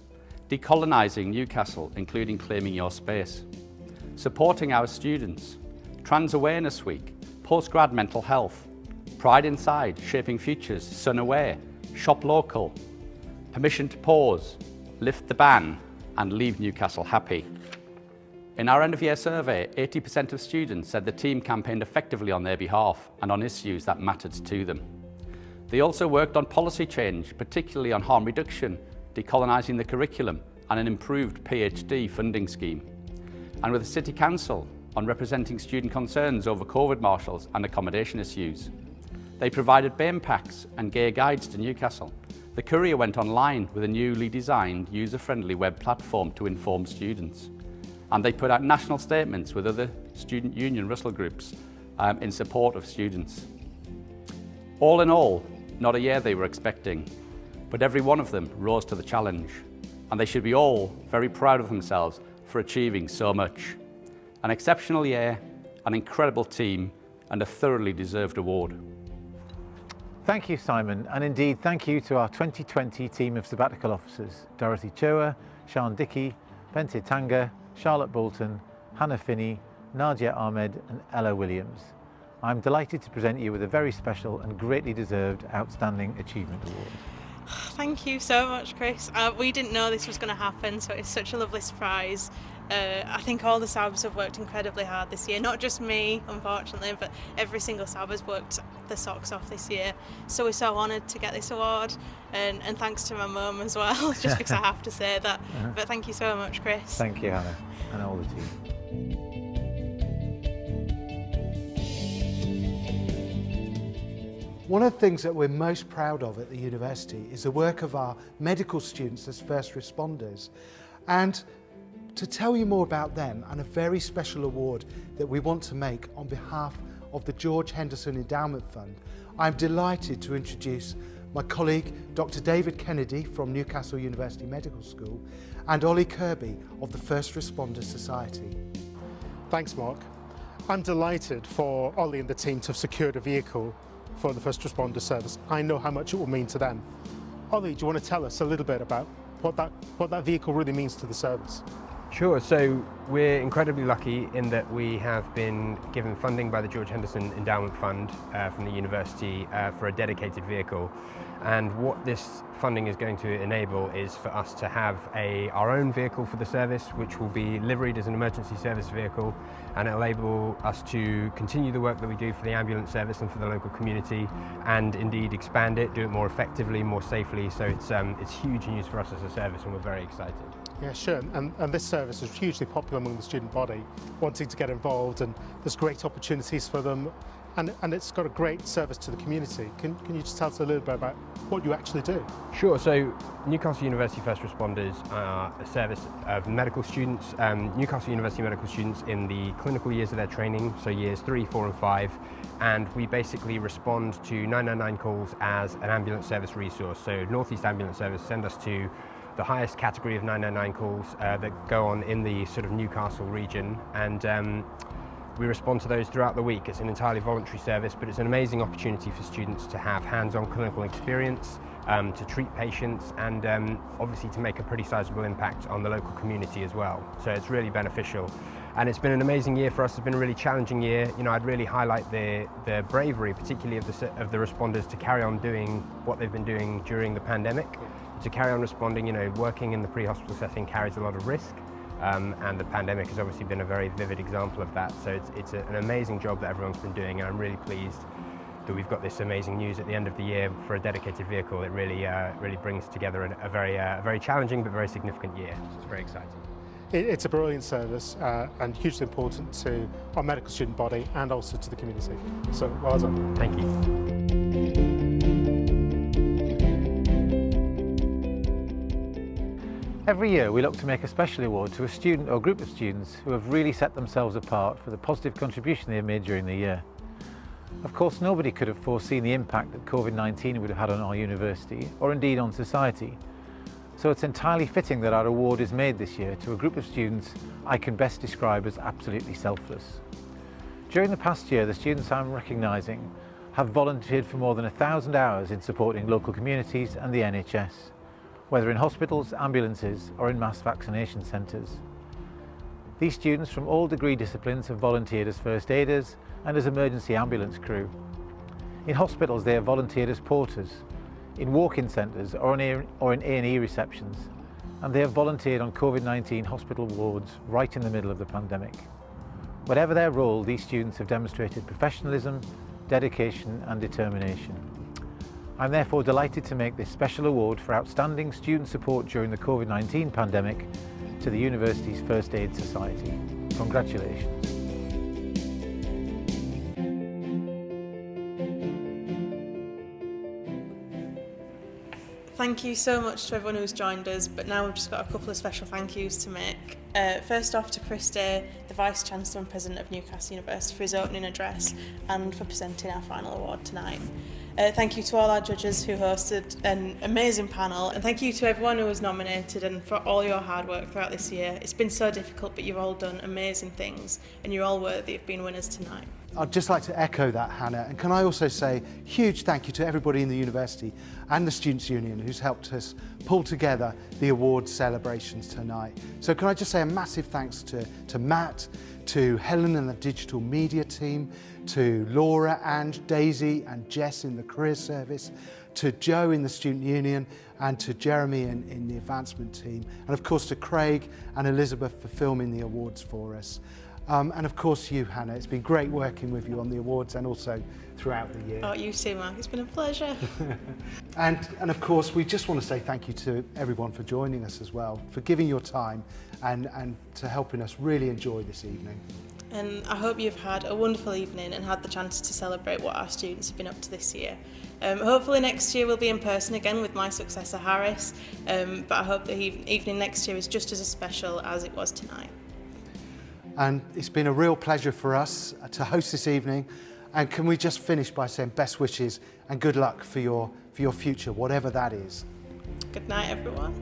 Decolonising Newcastle, including claiming your space. Supporting our students. Trans Awareness Week. Postgrad mental health. Pride Inside, Shaping Futures, Sun Aware, Shop Local. Permission to Pause. Lift the Ban, and Leave Newcastle Happy. In our end-of-year survey, 80% of students said the team campaigned effectively on their behalf and on issues that mattered to them. They also worked on policy change, particularly on harm reduction, decolonising the curriculum, and an improved PhD funding scheme. And with the City Council on representing student concerns over COVID marshals and accommodation issues. They provided BAME packs and gear guides to Newcastle. The Courier went online with a newly designed, user-friendly web platform to inform students. And they put out national statements with other student union Russell groups in support of students. All in all, not a year they were expecting, but every one of them rose to the challenge, and they should be all very proud of themselves for achieving so much. An exceptional year, an incredible team, and a thoroughly deserved award. Thank you, Simon, and indeed thank you to our 2020 team of sabbatical officers, Dorothy Choa, Sian Dickey, Bente Tanga, Charlotte Bolton, Hannah Finney, Nadia Ahmed and Ella Williams. I'm delighted to present you with a very special and greatly deserved Outstanding Achievement Award. Thank you so much, Chris. We didn't know this was going to happen, so it's such a lovely surprise. I think all the SABs have worked incredibly hard this year, not just me, unfortunately, but every single SAB has worked the socks off this year. So we're so honoured to get this award, and thanks to my mum as well, just because I have to say that. But thank you so much, Chris. Thank you, Hannah, and all the team. One of the things that we're most proud of at the university is the work of our medical students as first responders. And to tell you more about them and a very special award that we want to make on behalf of the George Henderson Endowment Fund, I'm delighted to introduce my colleague Dr. David Kennedy from Newcastle University Medical School and Ollie Kirby of the First Responders Society. Thanks, Mark. I'm delighted for Ollie and the team to have secured a vehicle for the First Responder Service. I know how much it will mean to them. Ollie, do you want to tell us a little bit about what that vehicle really means to the service? Sure, so we're incredibly lucky in that we have been given funding by the George Henderson Endowment Fund from the university for a dedicated vehicle. And what this funding is going to enable is for us to have our own vehicle for the service, which will be liveried as an emergency service vehicle, and it'll enable us to continue the work that we do for the ambulance service and for the local community, and indeed expand it, do it more effectively, more safely. So it's huge news for us as a service, and we're very excited. Yeah, sure, and this service is hugely popular among the student body, wanting to get involved, and there's great opportunities for them and it's got a great service to the community. Can you just tell us a little bit about what you actually do? Sure. So Newcastle University First Responders are a service of medical students, Newcastle University medical students in the clinical years of their training, so years 3, 4 and 5, and we basically respond to 999 calls as an ambulance service resource. So North East Ambulance Service send us to the highest category of 999 calls that go on in the sort of Newcastle region, and we respond to those throughout the week. It's an entirely voluntary service, but it's an amazing opportunity for students to have hands-on clinical experience, to treat patients, and obviously to make a pretty sizable impact on the local community as well. So it's really beneficial. And it's been an amazing year for us. It's been a really challenging year. You know, I'd really highlight the bravery, particularly of the responders, to carry on doing what they've been doing during the pandemic, to carry on responding. You know, working in the pre-hospital setting carries a lot of risk. And the pandemic has obviously been a very vivid example of that. So it's an amazing job that everyone's been doing, and I'm really pleased that we've got this amazing news at the end of the year for a dedicated vehicle. It really brings together a very challenging but very significant year. It's very exciting. It's a brilliant service and hugely important to our medical student body and also to the community. So well done. Thank you. Every year we look to make a special award to a student or group of students who have really set themselves apart for the positive contribution they have made during the year. Of course, nobody could have foreseen the impact that COVID-19 would have had on our university, or indeed on society. So it's entirely fitting that our award is made this year to a group of students I can best describe as absolutely selfless. During the past year, the students I'm recognising have volunteered for more than 1,000 hours in supporting local communities and the NHS. Whether in hospitals, ambulances or in mass vaccination centres. These students from all degree disciplines have volunteered as first aiders and as emergency ambulance crew. In hospitals they have volunteered as porters, in walk-in centres or in A&E receptions, and they have volunteered on COVID-19 hospital wards right in the middle of the pandemic. Whatever their role, these students have demonstrated professionalism, dedication and determination. I'm therefore delighted to make this special award for outstanding student support during the COVID-19 pandemic to the university's First Aid Society. Congratulations. Thank you so much to everyone who's joined us, but now we've just got a couple of special thank yous to make. First off to Chris Day, the Vice-Chancellor and President of Newcastle University, for his opening address and for presenting our final award tonight. Thank you to all our judges who hosted an amazing panel, and thank you to everyone who was nominated and for all your hard work throughout this year. It's been so difficult, but you've all done amazing things and you're all worthy of being winners tonight. I'd just like to echo that, Hannah, and can I also say huge thank you to everybody in the university and the Students' Union who's helped us pull together the awards celebrations tonight. So can I just say a massive thanks to Matt, to Helen and the digital media team, to Laura, Ange, Daisy and Jess in the career service, to Joe in the Student Union and to Jeremy in the advancement team, and of course to Craig and Elizabeth for filming the awards for us. And of course you, Hannah. It's been great working with you on the awards and also throughout the year. Oh, you too, Mark. It's been a pleasure. And of course, we just want to say thank you to everyone for joining us as well, for giving your time and to helping us really enjoy this evening. And I hope you've had a wonderful evening and had the chance to celebrate what our students have been up to this year. Hopefully next year we'll be in person again with my successor Harris, but I hope the evening next year is just as special as it was tonight. And it's been a real pleasure for us to host this evening. And can we just finish by saying best wishes and good luck for your future, whatever that is. Good night, everyone.